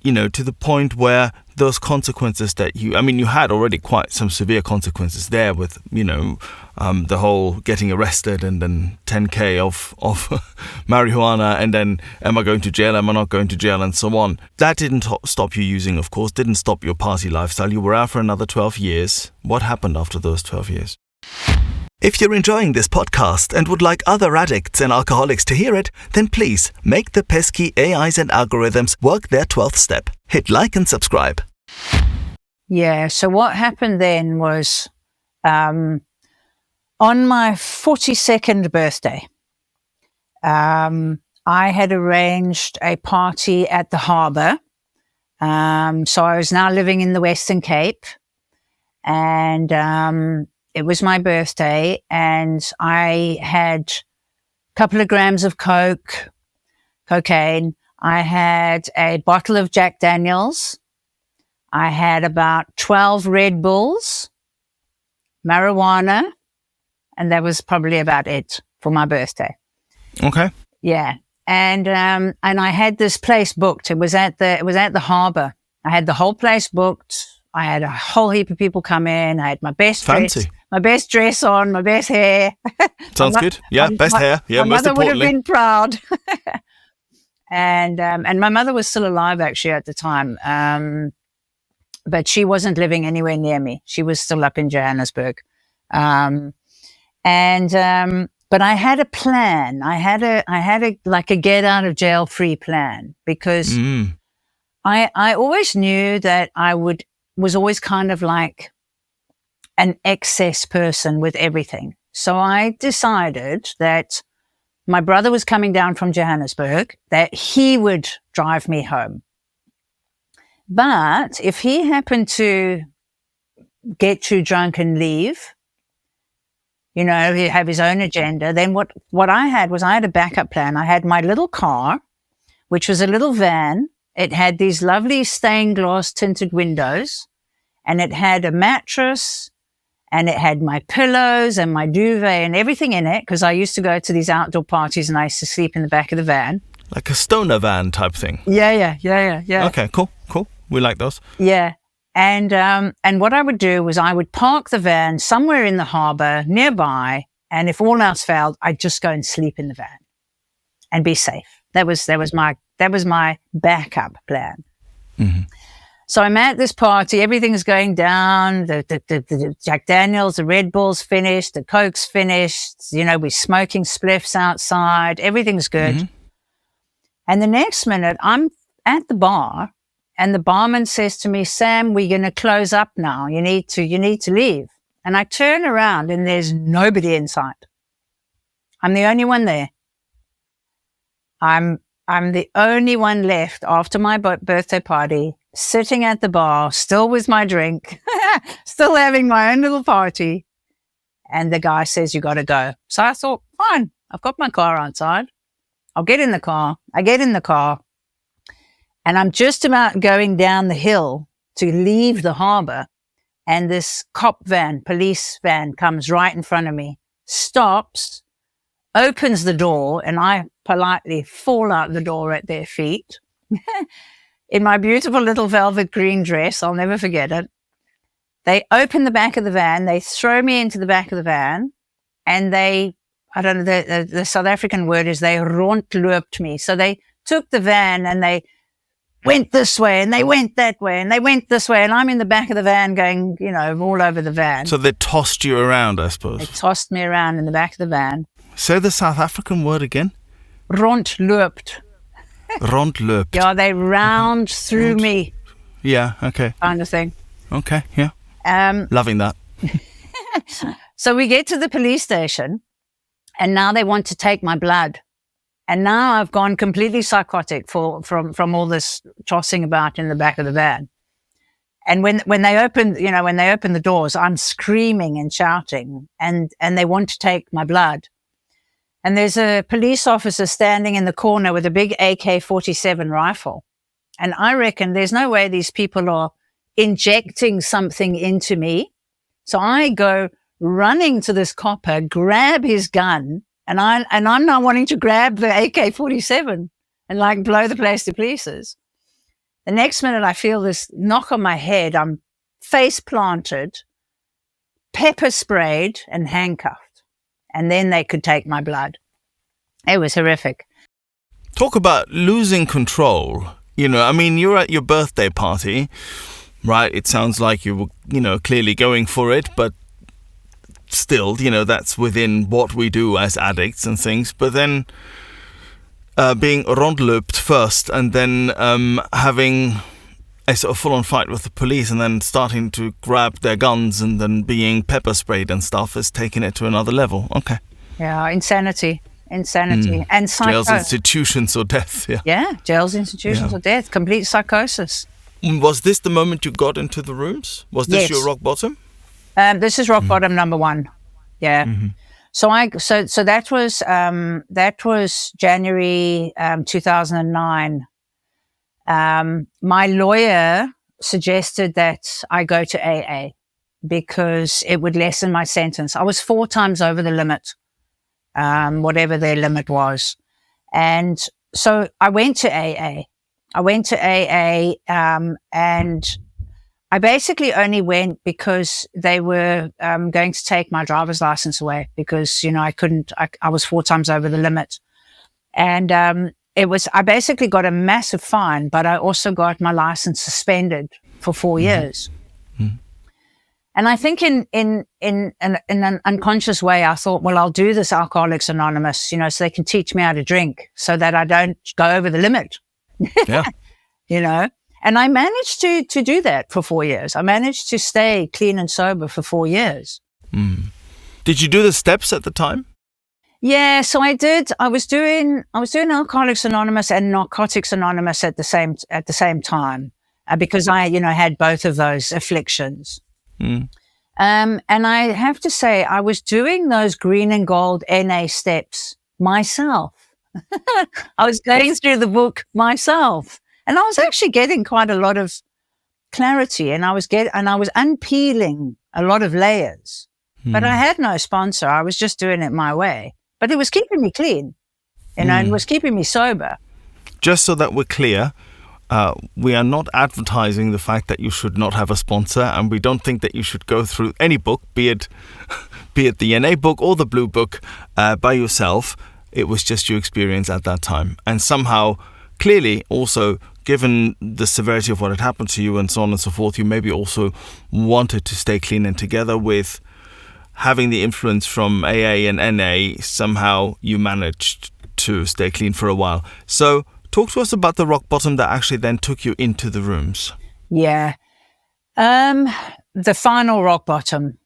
to the point where those consequences that you had already quite some severe consequences there with, the whole getting arrested and then 10K of marijuana and then am I going to jail, am I not going to jail and so on. That didn't stop you using, of course, didn't stop your party lifestyle. You were out for another 12 years. What happened after those 12 years? If you're enjoying this podcast and would like other addicts and alcoholics to hear it, then please make the pesky AIs and algorithms work their 12th step. Hit like and subscribe. Yeah, so what happened then was on my 42nd birthday, I had arranged a party at the harbour. So I was now living in the Western Cape and it was my birthday and I had a couple of grams of cocaine. I had a bottle of Jack Daniels. I had about 12 Red Bulls, marijuana, and that was probably about it for my birthday. Okay. Yeah. And I had this place booked. It was at the harbour. I had the whole place booked. I had a whole heap of people come in. I had my best Fancy. dress on, my best hair. Sounds good. Yeah, best hair. Yeah, my most mother would have importantly. been proud. And my mother was still alive actually at the time, but she wasn't living anywhere near me. She was still up in Johannesburg, but I had a plan. I had a like a get out of jail free plan, because I always knew that I was always kind of like an excess person with everything. So I decided that my brother was coming down from Johannesburg, that he would drive me home. But if he happened to get too drunk and leave, you know, he'd have his own agenda, then what I had was I had a backup plan. I had my little car, which was a little van. It had these lovely stained glass tinted windows, and it had a mattress, and it had my pillows and my duvet and everything in it, because I used to go to these outdoor parties and I used to sleep in the back of the van. Like a stoner van type thing. Yeah. Okay, cool. We like those. Yeah. And what I would do was I would park the van somewhere in the harbour nearby, and if all else failed, I'd just go and sleep in the van and be safe. That was my backup plan. Mm-hmm. So I'm at this party, everything's going down, the Jack Daniels, the Red Bull's finished, the Coke's finished, you know, we're smoking spliffs outside, everything's good. Mm-hmm. And the next minute, I'm at the bar, and the barman says to me, Sam, we're going to close up now. You need to leave. And I turn around and there's nobody in sight. I'm the only one there. I'm the only one left after my birthday party, sitting at the bar, still with my drink, still having my own little party. And the guy says, you got to go. So I thought, fine, I've got my car outside. I'll get in the car. I get in the car, and I'm just about going down the hill to leave the harbour, and this police van comes right in front of me, stops, opens the door, and I politely fall out the door at their feet in my beautiful little velvet green dress. I'll never forget it. They open the back of the van, they throw me into the back of the van, and I don't know, the South African word is they rondloopt me. So they took the van and they went this way and they went that way and they went this way. And I'm in the back of the van going, you know, all over the van. So they tossed you around, I suppose. They tossed me around in the back of the van. Say the South African word again. Rondloopt. Rondloopt. Yeah, they round through me. Yeah, okay. Kind of thing. Okay, yeah. Loving that. So we get to the police station, and now they want to take my blood. And now I've gone completely psychotic from all this tossing about in the back of the van. And when they open the doors, I'm screaming and shouting, and they want to take my blood. And there's a police officer standing in the corner with a big AK-47 rifle. And I reckon there's no way these people are injecting something into me. So I go running to this copper, grab his gun, and I'm now wanting to grab the AK-47 and like blow the place to pieces. The next minute I feel this knock on my head. I'm face planted, pepper sprayed and handcuffed. And then they could take my blood. It was horrific. Talk about losing control. You know, I mean, you're at your birthday party, right? It sounds like you were, clearly going for it, but still, that's within what we do as addicts and things. But then being rondloopt first, and then having a sort of full-on fight with the police, and then starting to grab their guns, and then being pepper sprayed and stuff, has taken it to another level. Okay. Yeah, insanity. And jails, institutions, or death. Yeah, jails, institutions, or death. Complete psychosis. Was this the moment you got into the rooms? Was this your rock bottom? This is rock bottom number one. Yeah. Mm-hmm. So that was January 2009. My lawyer suggested that I go to AA because it would lessen my sentence. I was 4 times over the limit, whatever their limit was. And so I went to AA. And I basically only went because they were going to take my driver's license away because, I was 4 times over the limit. And I basically got a massive fine, but I also got my license suspended for 4 years. Mm-hmm. And I think in an unconscious way, I thought, well, I'll do this Alcoholics Anonymous, so they can teach me how to drink so that I don't go over the limit. Yeah. And I managed to do that for 4 years. I managed to stay clean and sober for 4 years. Mm. Did you do the steps at the time? Yeah, so I did. I was doing Alcoholics Anonymous and Narcotics Anonymous at the same time because I, had both of those afflictions. Mm. And I have to say, I was doing those green and gold NA steps myself. I was going through the book myself. And I was actually getting quite a lot of clarity, and I was unpeeling a lot of layers. But I had no sponsor. I was just doing it my way. But it was keeping me clean, and it was keeping me sober. Just so that we're clear, we are not advertising the fact that you should not have a sponsor, and we don't think that you should go through any book, be it the NA book or the Blue Book, by yourself. It was just your experience at that time. And somehow, clearly, also, given the severity of what had happened to you and so on and so forth, you maybe also wanted to stay clean, and together with having the influence from AA and NA, somehow you managed to stay clean for a while. So talk to us about the rock bottom that actually then took you into the rooms. Yeah. The final rock bottom.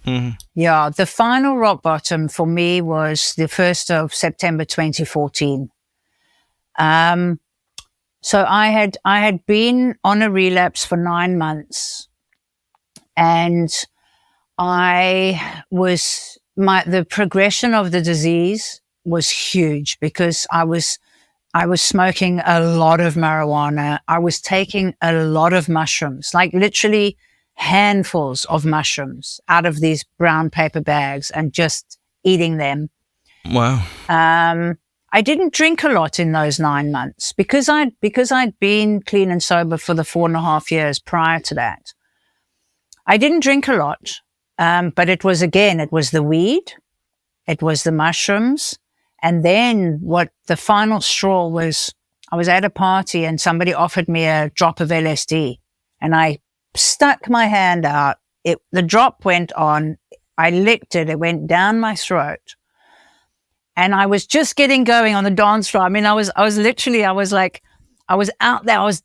Mm-hmm. Yeah, the final rock bottom for me was the 1st of September 2014. So I had been on a relapse for 9 months, and the progression of the disease was huge because I was smoking a lot of marijuana. I was taking a lot of mushrooms, like literally handfuls of mushrooms out of these brown paper bags and just eating them. Wow. I didn't drink a lot in those 9 months because I'd been clean and sober for the 4.5 years prior to that. I didn't drink a lot, but it was the weed, it was the mushrooms, and then what the final straw was, I was at a party and somebody offered me a drop of LSD, and I stuck my hand out. The drop went on, I licked it, it went down my throat. And I was just getting going on the dance floor. I mean, I was out there. I was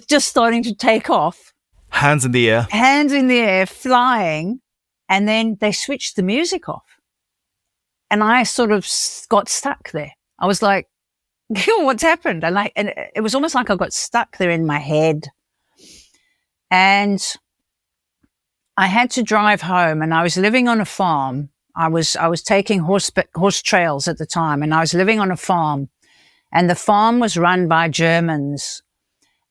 just starting to take off. Hands in the air, flying. And then they switched the music off. And I sort of got stuck there. I was like, what's happened? And it was almost like I got stuck there in my head. And I had to drive home, and I was living on a farm. I was taking horse trails at the time, and I was living on a farm, and the farm was run by Germans,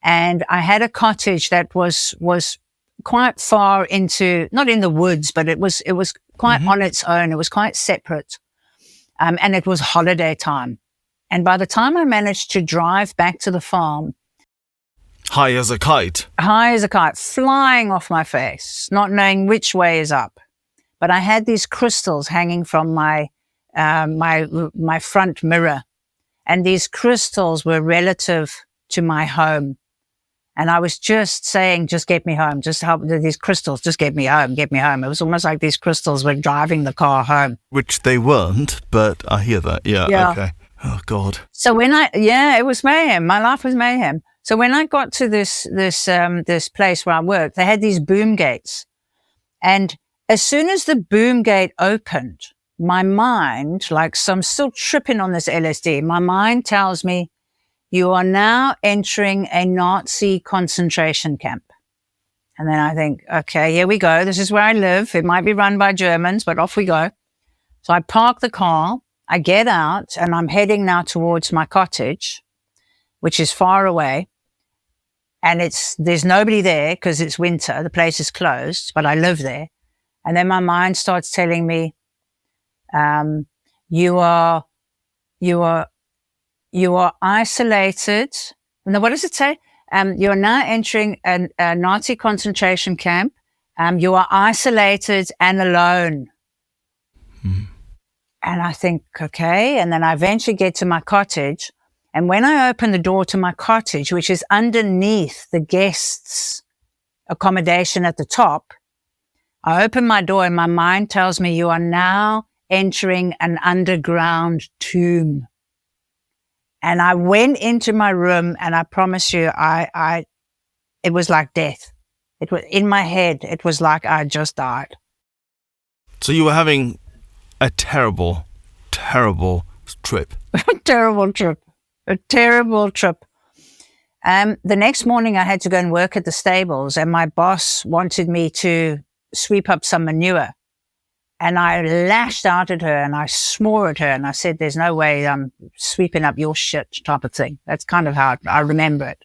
and I had a cottage that was quite far into, not in the woods, but it was quite on its own. It was quite separate, and it was holiday time. And by the time I managed to drive back to the farm, high as a kite, flying off my face, not knowing which way is up. But I had these crystals hanging from my front mirror, and these crystals were relative to my home. And I was just saying, just get me home, just help these crystals, just get me home. It was almost like these crystals were driving the car home. Which they weren't, but I hear that. Yeah. Okay. Oh God. So it was mayhem. My life was mayhem. So when I got to this place where I worked, they had these boom gates, and as soon as the boom gate opened, my mind, I'm still tripping on this LSD, my mind tells me, you are now entering a Nazi concentration camp. And then I think, okay, here we go. This is where I live. It might be run by Germans, but off we go. So I park the car, I get out, and I'm heading now towards my cottage, which is far away. And there's nobody there because it's winter. The place is closed, but I live there. And then my mind starts telling me, you are isolated. No, what does it say? You're now entering a Nazi concentration camp. You are isolated and alone. And I think, okay. And then I eventually get to my cottage. And when I open the door to my cottage, which is underneath the guests' accommodation at the top, I open my door and my mind tells me you are now entering an underground tomb. And I went into my room and I promise you, it was like death. It was in my head. It was like I just died. So you were having a terrible, terrible trip. Terrible trip. A terrible trip. The next morning I had to go and work at the stables and my boss wanted me to sweep up some manure. And I lashed out at her and I swore at her and I said, there's no way I'm sweeping up your shit type of thing. That's kind of how I remember it.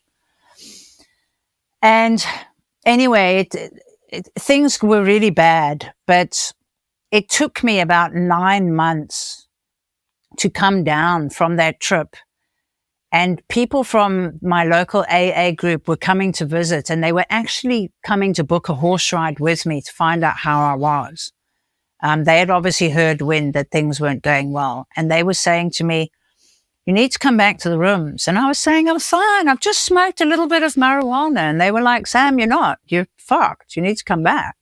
And anyway, things were really bad, but it took me about 9 months to come down from that trip. And people from my local AA group were coming to visit and they were actually coming to book a horse ride with me to find out how I was. They had obviously heard wind that things weren't going well. And they were saying to me, you need to come back to the rooms. And I was saying, I'm fine. I've just smoked a little bit of marijuana. And they were like, Sam, you're not. You're fucked. You need to come back.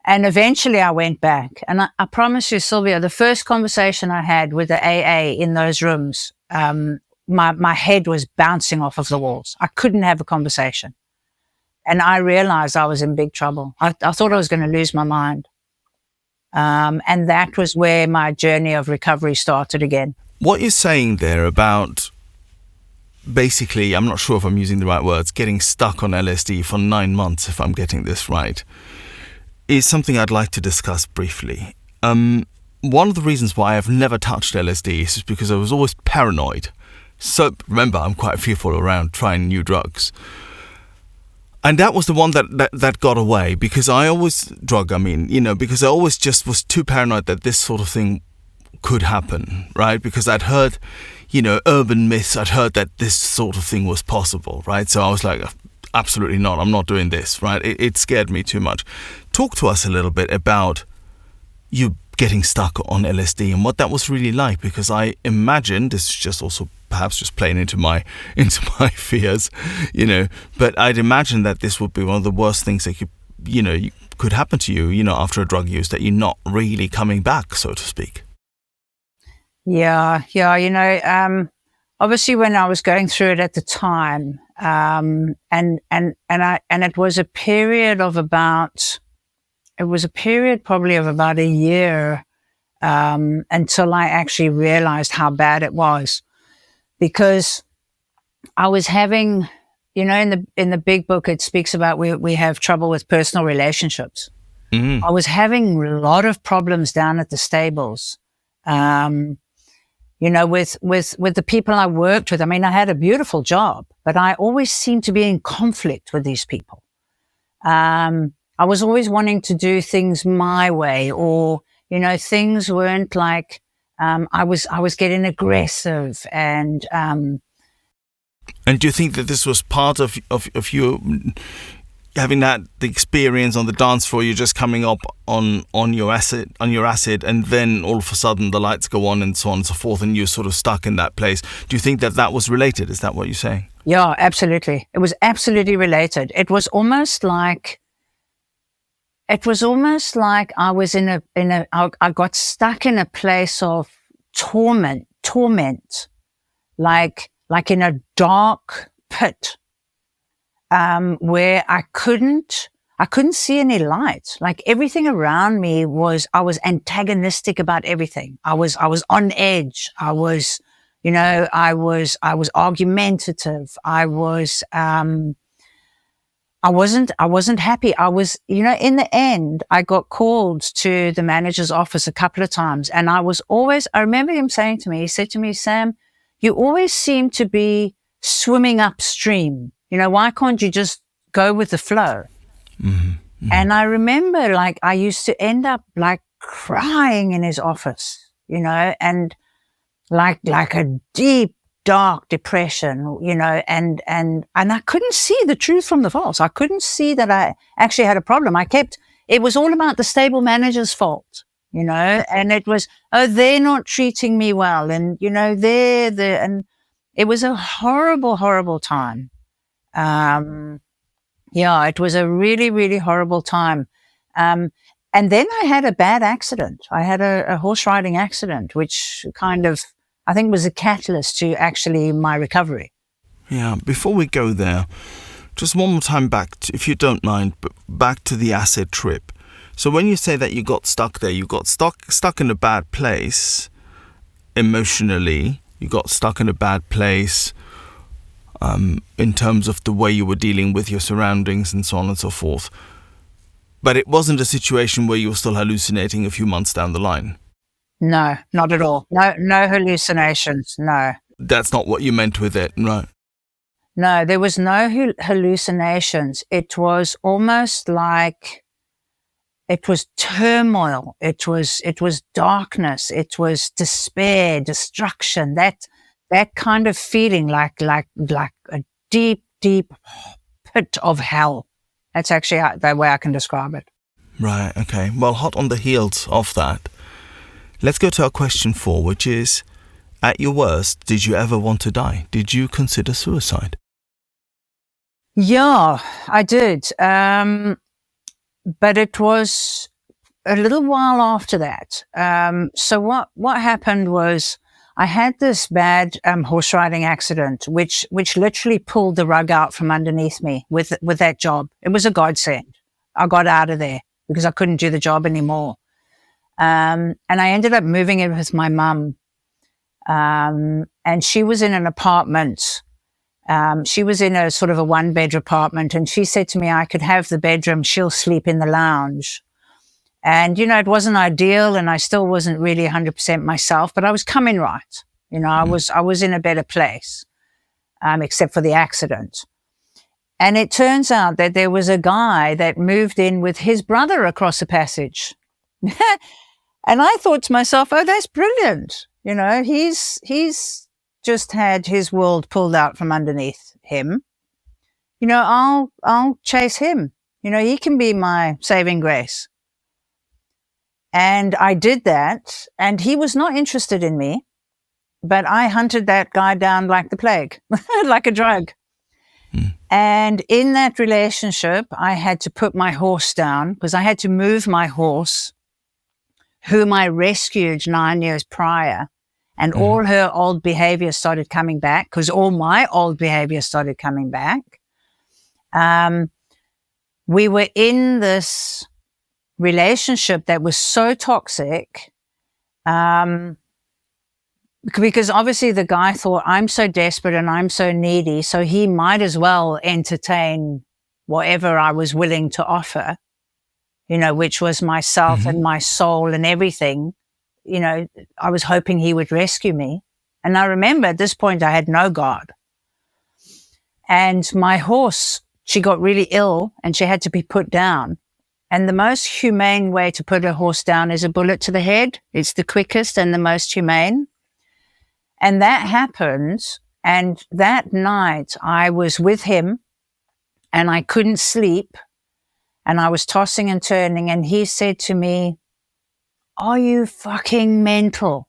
And eventually I went back. And I promise you, Silvio, the first conversation I had with the AA in those rooms, my head was bouncing off of the walls. I couldn't have a conversation. And I realized I was in big trouble. I thought I was going to lose my mind. And that was where my journey of recovery started again. What you're saying there about basically, I'm not sure if I'm using the right words, getting stuck on LSD for 9 months, if I'm getting this right, is something I'd like to discuss briefly. One of the reasons why I've never touched LSD is because I was always paranoid. So remember, I'm quite fearful around trying new drugs. And that was the one that got away because because I always just was too paranoid that this sort of thing could happen, right? Because I'd heard, urban myths. I'd heard that this sort of thing was possible, right? So I was like, absolutely not. I'm not doing this, right? It scared me too much. Talk to us a little bit about you getting stuck on LSD and what that was really like, because I imagine this is just also perhaps just playing into my fears, but I'd imagine that this would be one of the worst things that could happen to you, after a drug use, that you're not really coming back, so to speak. Yeah. Obviously when I was going through it at the time, and it was a period probably of about a year, until I actually realized how bad it was, because I was having, in the big book, it speaks about we have trouble with personal relationships. Mm-hmm. I was having a lot of problems down at the stables. With the people I worked with. I mean, I had a beautiful job, but I always seemed to be in conflict with these people. I was always wanting to do things my way, or, things weren't like, I was getting aggressive and. And do you think that this was part of you having the experience on the dance floor? You're just coming up on your acid, and then all of a sudden the lights go on and so on and so forth, and you're sort of stuck in that place. Do you think that was related? Is that what you're saying? Yeah, absolutely. It was absolutely related. It was almost like I was I got stuck in a place of torment, like in a dark pit. Where I couldn't see any light. Like everything around me I was antagonistic about everything. I was on edge. I was argumentative. I wasn't happy. I was, in the end, I got called to the manager's office a couple of times, and I remember him saying to me, he said to me, Sam, you always seem to be swimming upstream. Why can't you just go with the flow? Mm-hmm. Mm-hmm. And I remember, I used to end up, crying in his office, and like a deep dark depression, and I couldn't see the truth from the false. I couldn't see that I actually had a problem. It was all about the stable manager's fault, and it was, oh, they're not treating me well. And, and it was a horrible, horrible time. It was a really, really horrible time. And then I had a bad accident. I had a horse riding accident, which kind of, I think, was a catalyst to actually my recovery. Yeah, before we go there, just one more time back, if you don't mind, but back to the acid trip. So when you say that you got stuck there, you got stuck in a bad place emotionally, you got stuck in a bad place in terms of the way you were dealing with your surroundings and so on and so forth. But it wasn't a situation where you were still hallucinating a few months down the line. No, not at all. No hallucinations. No. That's not what you meant with it, right? No, there was no hallucinations. It was almost like it was turmoil. It was darkness. It was despair, destruction. That kind of feeling like a deep, deep pit of hell. That's actually the way I can describe it. Right, okay. Well, hot on the heels of that, let's go to our question 4, which is, at your worst, did you ever want to die? Did you consider suicide? Yeah, I did. But it was a little while after that. So what happened was I had this bad horse riding accident, which literally pulled the rug out from underneath me with that job. It was a godsend. I got out of there because I couldn't do the job anymore. And I ended up moving in with my mum. And she was in an apartment. She was in a sort of a 1-bedroom apartment, and she said to me, I could have the bedroom. She'll sleep in the lounge. And, it wasn't ideal, and I still wasn't really 100% myself, but I was coming right. I was in a better place, except for the accident. And it turns out that there was a guy that moved in with his brother across the passage. And I thought to myself, oh, that's brilliant. He's just had his world pulled out from underneath him. I'll chase him. He can be my saving grace. And I did that, and he was not interested in me, but I hunted that guy down like the plague, like a drug. And in that relationship, I had to put my horse down because I had to move my horse, whom I rescued 9 years prior. And all her old behavior started coming back because all my old behavior started coming back. We were in this relationship that was so toxic because obviously the guy thought, I'm so desperate and I'm so needy, so he might as well entertain whatever I was willing to offer, which was myself and my soul and everything. I was hoping he would rescue me. And I remember at this point I had no guard. And my horse, she got really ill and she had to be put down. And the most humane way to put a horse down is a bullet to the head. It's the quickest and the most humane. And that happened. And that night I was with him and I couldn't sleep. And I was tossing and turning. And he said to me, are you fucking mental?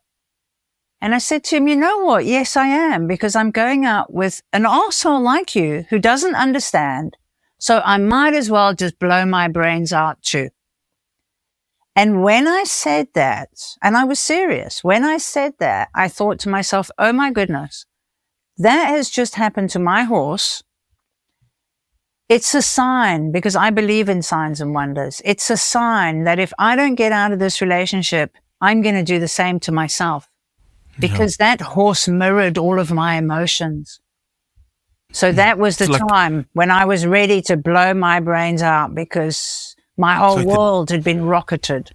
And I said to him, you know what? Yes, I am, because I'm going out with an arsehole like you who doesn't understand. So I might as well just blow my brains out too. And when I said that, and I was serious, when I said that, I thought to myself, oh my goodness, that has just happened to my horse. It's a sign, because I believe in signs and wonders. It's a sign that if I don't get out of this relationship, I'm going to do the same to myself, because that horse mirrored all of my emotions. So that was the time when I was ready to blow my brains out because my whole world had been rocketed.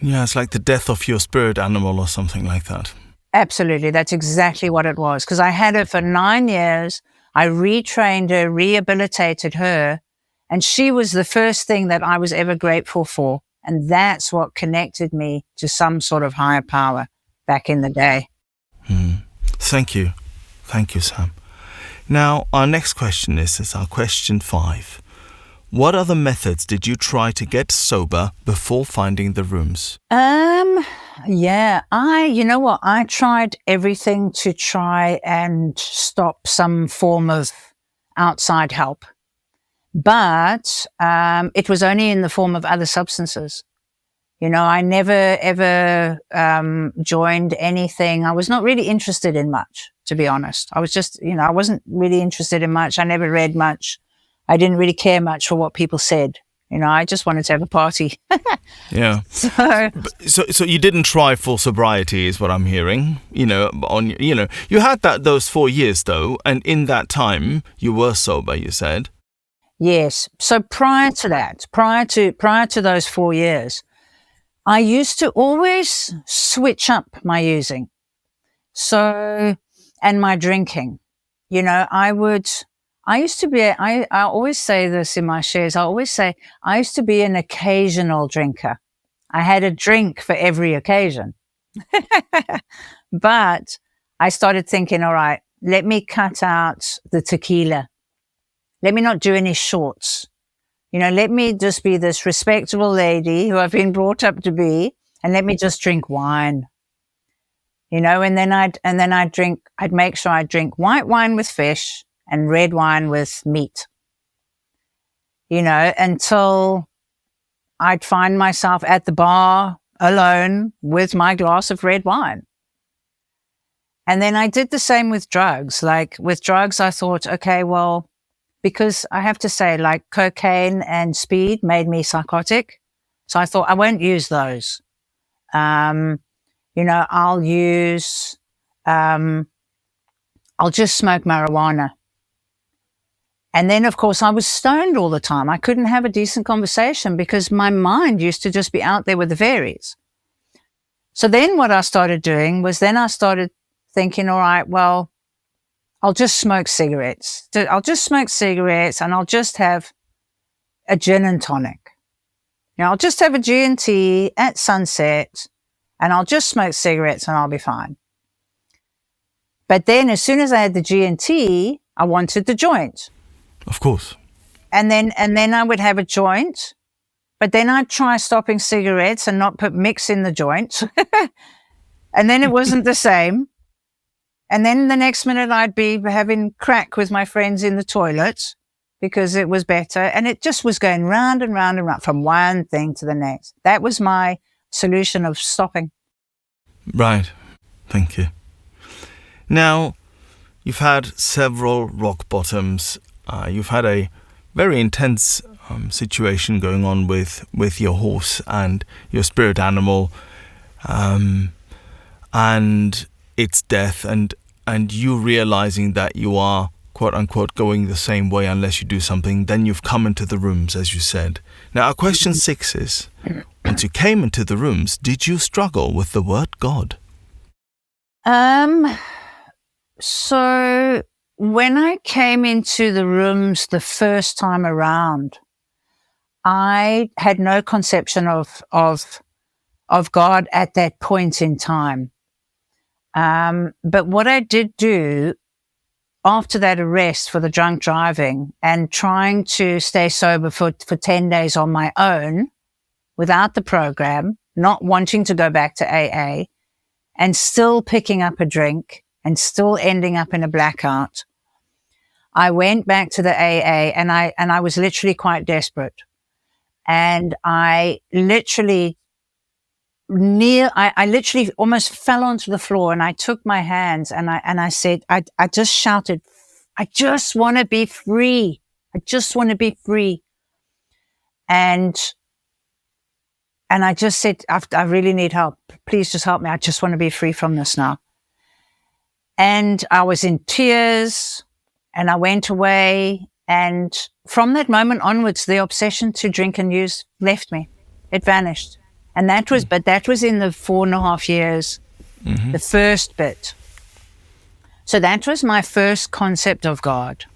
Yeah, it's like the death of your spirit animal or something like that. Absolutely. That's exactly what it was, because I had her for 9 years. I retrained her, rehabilitated her, and she was the first thing that I was ever grateful for. And that's what connected me to some sort of higher power back in the day. Thank you Thank you, Sam. Now, our next question is our question 5. What other methods did you try to get sober before finding the rooms? Yeah, you know what? I tried everything to try and stop some form of outside help, but it was only in the form of other substances. You know, I never ever joined anything. I was not really interested in much, to be honest. I was just, I wasn't really interested in much. I never read much. I didn't really care much for what people said. I just wanted to have a party. Yeah. So you didn't try full sobriety, is what I'm hearing. You had those 4 years though, and in that time you were sober, you said. Yes. So prior to that, prior to those 4 years, I used to always switch up my using. And my drinking. I always say this in my shares. I always say I used to be an occasional drinker. I had a drink for every occasion. But I started thinking, all right, let me cut out the tequila. Let me not do any shorts. Let me just be this respectable lady who I've been brought up to be, and let me just drink wine. And then I'd make sure I drink white wine with fish and red wine with meat, until I'd find myself at the bar alone with my glass of red wine. And then I did the same with drugs. Like with drugs, I thought, okay, well, because I have to say, like cocaine and speed made me psychotic. So I thought I won't use those. I'll just smoke marijuana. And then, of course, I was stoned all the time. I couldn't have a decent conversation because my mind used to just be out there with the fairies. So then what I started doing was I started thinking, all right, well, I'll just smoke cigarettes. I'll just smoke cigarettes and I'll just have a gin and tonic. I'll just have a G&T at sunset and I'll just smoke cigarettes and I'll be fine. But then as soon as I had the G&T, I wanted the joint. Of course. And then I would have a joint, but then I'd try stopping cigarettes and not put mix in the joint. And then it wasn't the same. And then the next minute I'd be having crack with my friends in the toilet because it was better. And it just was going round and round and round from one thing to the next. That was my solution of stopping. Right. Thank you. Now, you've had several rock bottoms. You've had a very intense situation going on with your horse and your spirit animal, and its death, and you realizing that you are quote unquote going the same way unless you do something. Then you've come into the rooms, as you said. Now, our question 6 is: once you came into the rooms, did you struggle with the word God? So when I came into the rooms the first time around, I had no conception of God at that point in time. But what I did do after that arrest for the drunk driving and trying to stay sober for 10 days on my own without the program, not wanting to go back to AA, and still picking up a drink and still ending up in a blackout, I went back to the AA and I was literally quite desperate. And I literally almost fell onto the floor, and I took my hands and I said, I just shouted, I just want to be free. I just want to be free. And I just said, I really need help. Please just help me. I just want to be free from this now. And I was in tears and I went away. And from that moment onwards, the obsession to drink and use left me. It vanished. And that was in the 4.5 years, the first bit. So that was my first concept of God.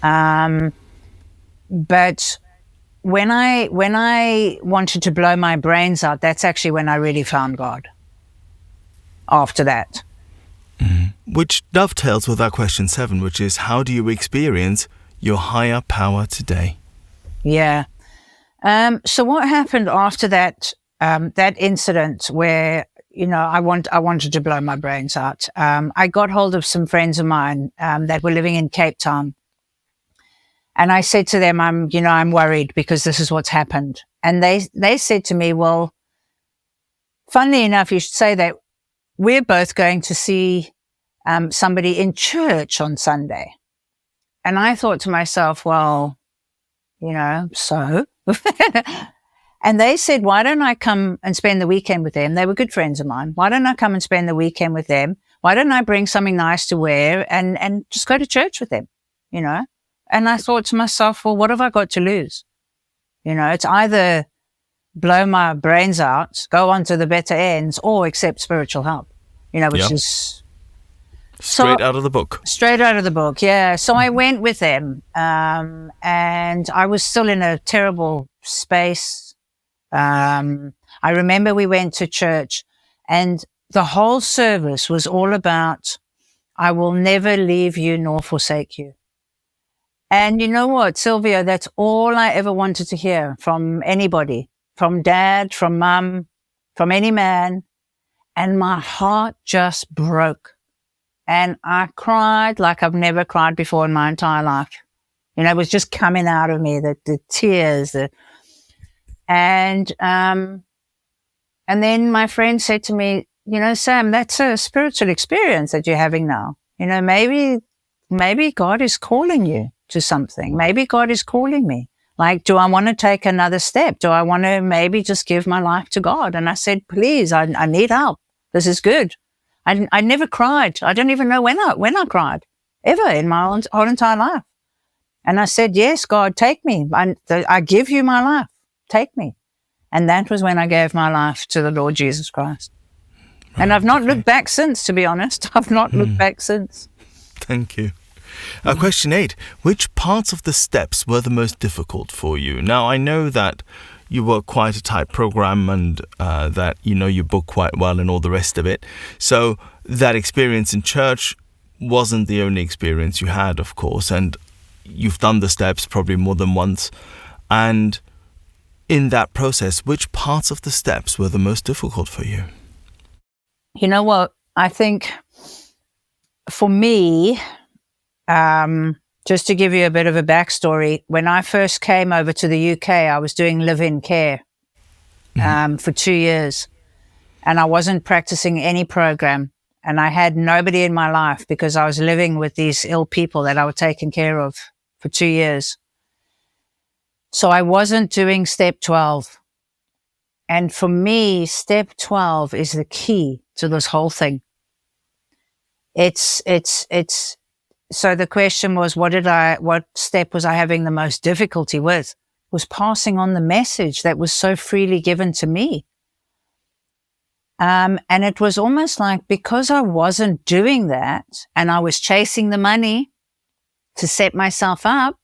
But when I wanted to blow my brains out, that's actually when I really found God. After that. Which dovetails with our question 7, which is, how do you experience your higher power today? Yeah. So what happened after that incident where, I wanted to blow my brains out. I got hold of some friends of mine that were living in Cape Town. And I said to them, I'm worried because this is what's happened. And they said to me, well, funnily enough, you should say that we're both going to see somebody in church on Sunday. And I thought to myself, well, so. And they said, why don't I come and spend the weekend with them? They were good friends of mine. Why don't I come and spend the weekend with them? Why don't I bring something nice to wear and just go to church with them, And I thought to myself, well, what have I got to lose? It's either blow my brains out, go on to the better ends, or accept spiritual help, which is... Straight out of the book. Straight out of the book, yeah. So I went with them, and I was still in a terrible space. I remember we went to church, and the whole service was all about, I will never leave you nor forsake you. And you know what, Silvio, that's all I ever wanted to hear from anybody, from dad, from mum, from any man. And my heart just broke. And I cried like I've never cried before in my entire life. It was just coming out of me, the tears. And then my friend said to me, Sam, that's a spiritual experience that you're having now. Maybe God is calling you to something. Maybe God is calling me. Like, do I want to take another step? Do I want to maybe just give my life to God? And I said, please, I need help. This is good. I never cried. I don't even know when I cried, ever in my whole entire life. And I said, yes, God, take me. I give you my life. Take me. And that was when I gave my life to the Lord Jesus Christ. Right, and I've not looked back since, to be honest. I've not looked back since. Thank you. Question 8. Which parts of the steps were the most difficult for you? Now, I know that you work quite a tight program and that, you book quite well and all the rest of it. So that experience in church wasn't the only experience you had, of course. And you've done the steps probably more than once. And in that process, which parts of the steps were the most difficult for you? You know what? I think for me, just to give you a bit of a backstory, when I first came over to the UK, I was doing live-in care for 2 years, and I wasn't practicing any program, and I had nobody in my life because I was living with these ill people that I was taking care of for 2 years. So I wasn't doing step 12. And for me, step 12 is the key to this whole thing. So the question was, what step was I having the most difficulty with? Was passing on the message that was so freely given to me. And it was almost like, because I wasn't doing that and I was chasing the money to set myself up,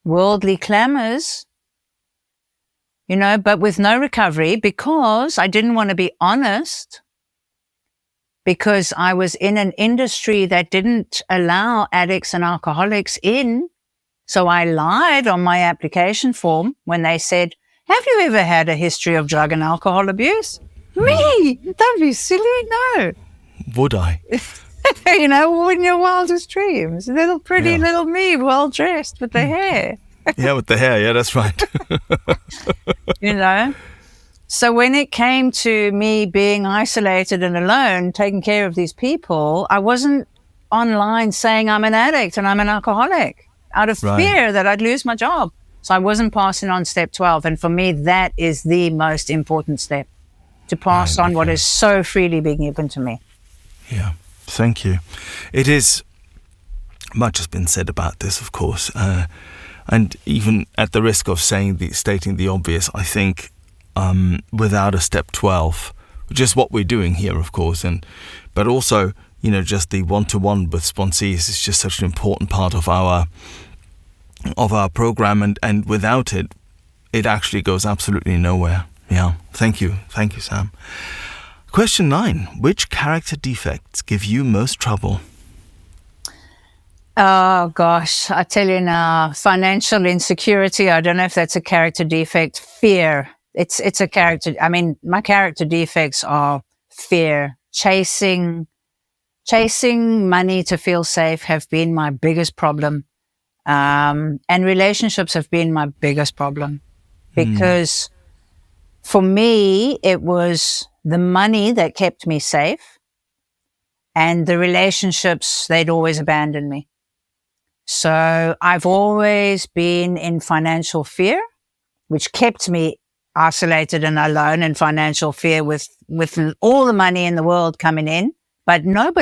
worldly clamors, but with no recovery, because I didn't want to be honest, because I was in an industry that didn't allow addicts and alcoholics in. So I lied on my application form when they said, have you ever had a history of drug and alcohol abuse? Me? Don't be silly, no. Would I? In your wildest dreams. Little me, well-dressed with the hair. Yeah, with the hair. Yeah, that's right. So when it came to me being isolated and alone, taking care of these people, I wasn't online saying I'm an addict and I'm an alcoholic out of fear that I'd lose my job. So I wasn't passing on step 12. And for me, that is the most important step, to pass on what is so freely being given to me. Yeah, thank you. It is, much has been said about this, of course. And even at the risk of stating the obvious, I think without a step 12, which is what we're doing here, of course, but also, just the one-to-one with sponsees is just such an important part of our program, and without it actually goes absolutely nowhere. Yeah, thank you, Sam. Question 9. Which character defects give you most trouble? Oh gosh, I tell you now, financial insecurity. I don't know if that's a character defect. Fear. It's a character. I mean, my character defects are fear, chasing money to feel safe have been my biggest problem. And relationships have been my biggest problem because for me, it was the money that kept me safe and the relationships, they'd always abandoned me. So I've always been in financial fear, which kept me isolated and alone in financial fear with all the money in the world coming in, but no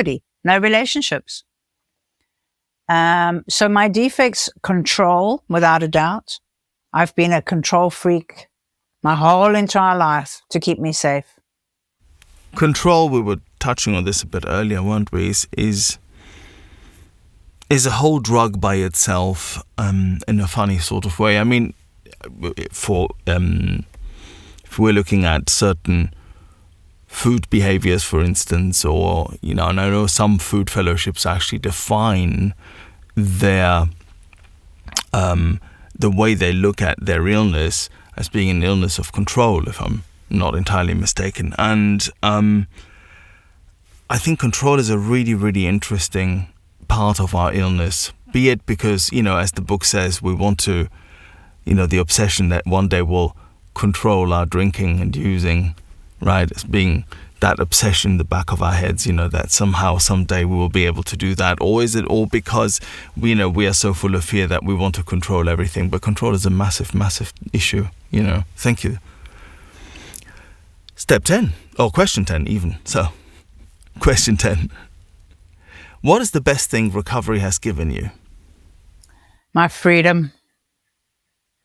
relationships. So my defects, control, without a doubt. I've been a control freak my whole entire life to keep me safe. Control, we were touching on this a bit earlier, weren't we, is a whole drug by itself, in a funny sort of way. I mean, if we're looking at certain food behaviors, for instance, or, and I know some food fellowships actually define their the way they look at their illness as being an illness of control, if I'm not entirely mistaken. And I think control is a really, really interesting part of our illness, be it because, as the book says, we want to, the obsession that one day we'll control our drinking and using, right, as being that obsession in the back of our heads, that somehow, someday we will be able to do that? Or is it all because we are so full of fear that we want to control everything? But control is a massive, massive issue, Thank you. Step 10, or question 10 even. So, question 10. What is the best thing recovery has given you? My freedom.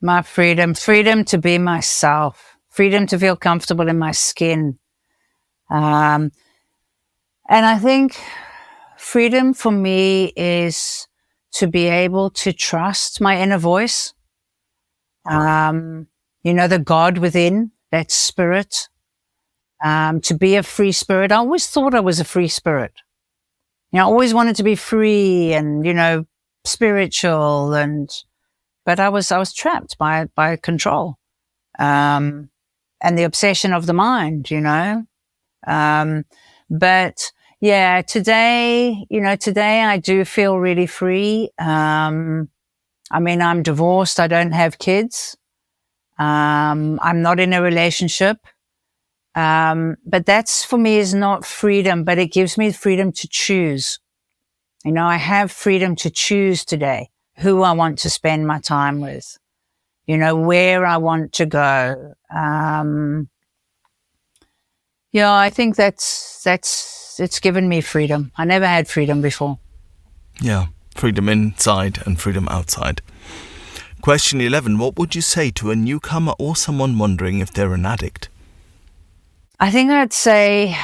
My freedom to be myself, freedom to feel comfortable in my skin. And I think freedom for me is to be able to trust my inner voice. The God within, that spirit, to be a free spirit. I always thought I was a free spirit. I always wanted to be free and, spiritual but I was trapped by control, and the obsession of the mind, but yeah, today I do feel really free. I'm divorced. I don't have kids. I'm not in a relationship. But that's for me is not freedom, but it gives me freedom to choose. I have freedom to choose today who I want to spend my time with, where I want to go. I think it's given me freedom. I never had freedom before. Yeah, freedom inside and freedom outside. Question 11. What would you say to a newcomer or someone wondering if they're an addict? I think I'd say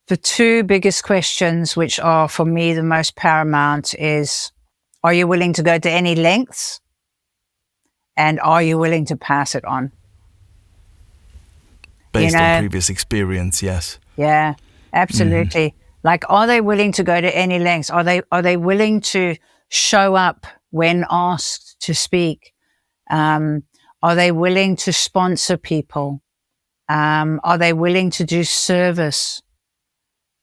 the two biggest questions, which are for me the most paramount, is, are you willing to go to any lengths? And are you willing to pass it on? Based on previous experience, yes. Yeah, absolutely. Like, are they willing to go to any lengths? Are they willing to show up when asked to speak? Are they willing to sponsor people? Are they willing to do service?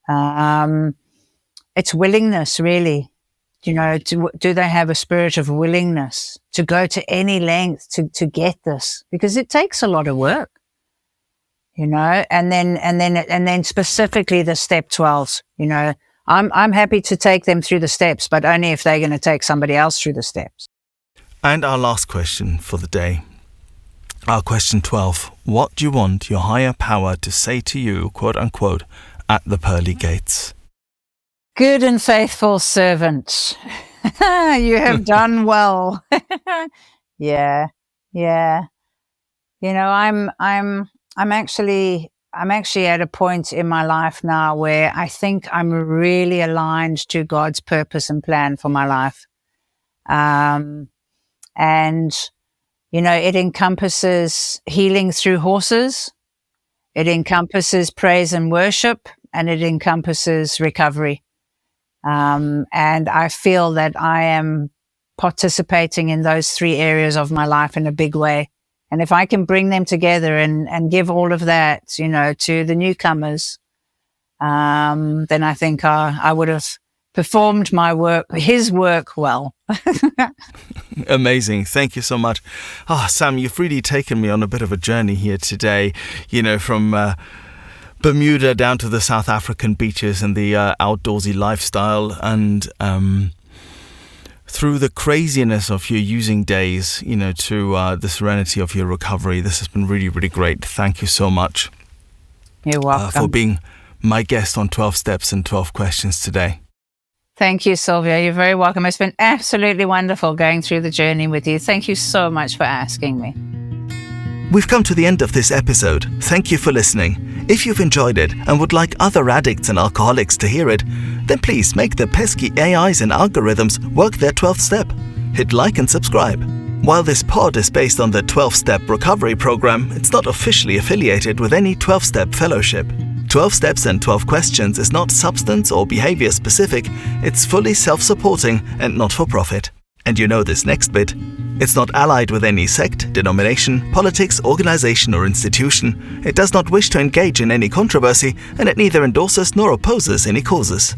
It's willingness, really. Do they have a spirit of willingness to go to any length to get this? Because it takes a lot of work, and then specifically the step 12s, I'm happy to take them through the steps, but only if they're going to take somebody else through the steps. And our last question for the day. Our question 12. What do you want your higher power to say to you, quote unquote, at the pearly gates? Good and faithful servant. You have done well. Yeah. I'm actually at a point in my life now where I think I'm really aligned to God's purpose and plan for my life. And it encompasses healing through horses. It encompasses praise and worship, and it encompasses recovery. And I feel that I am participating in those 3 areas of my life in a big way. And if I can bring them together and give all of that, to the newcomers, then I think I would have performed his work well. Amazing. Thank you so much. Sam, you've really taken me on a bit of a journey here today, from Bermuda down to the South African beaches and the outdoorsy lifestyle, and through the craziness of your using days, to the serenity of your recovery. This has been really, really great. Thank you so much. You're welcome. For being my guest on 12 Steps and 12 Questions today. Thank you, Silvio. You're very welcome. It's been absolutely wonderful going through the journey with you. Thank you so much for asking me. We've come to the end of this episode. Thank you for listening. If you've enjoyed it and would like other addicts and alcoholics to hear it, then please make the pesky AIs and algorithms work their 12th step. Hit like and subscribe. While this pod is based on the 12-Step Recovery Program, it's not officially affiliated with any 12-Step Fellowship. 12 Steps and 12 Questions is not substance or behavior specific, it's fully self-supporting and not-for-profit. And this next bit. It's not allied with any sect, denomination, politics, organization or institution. It does not wish to engage in any controversy, and it neither endorses nor opposes any causes.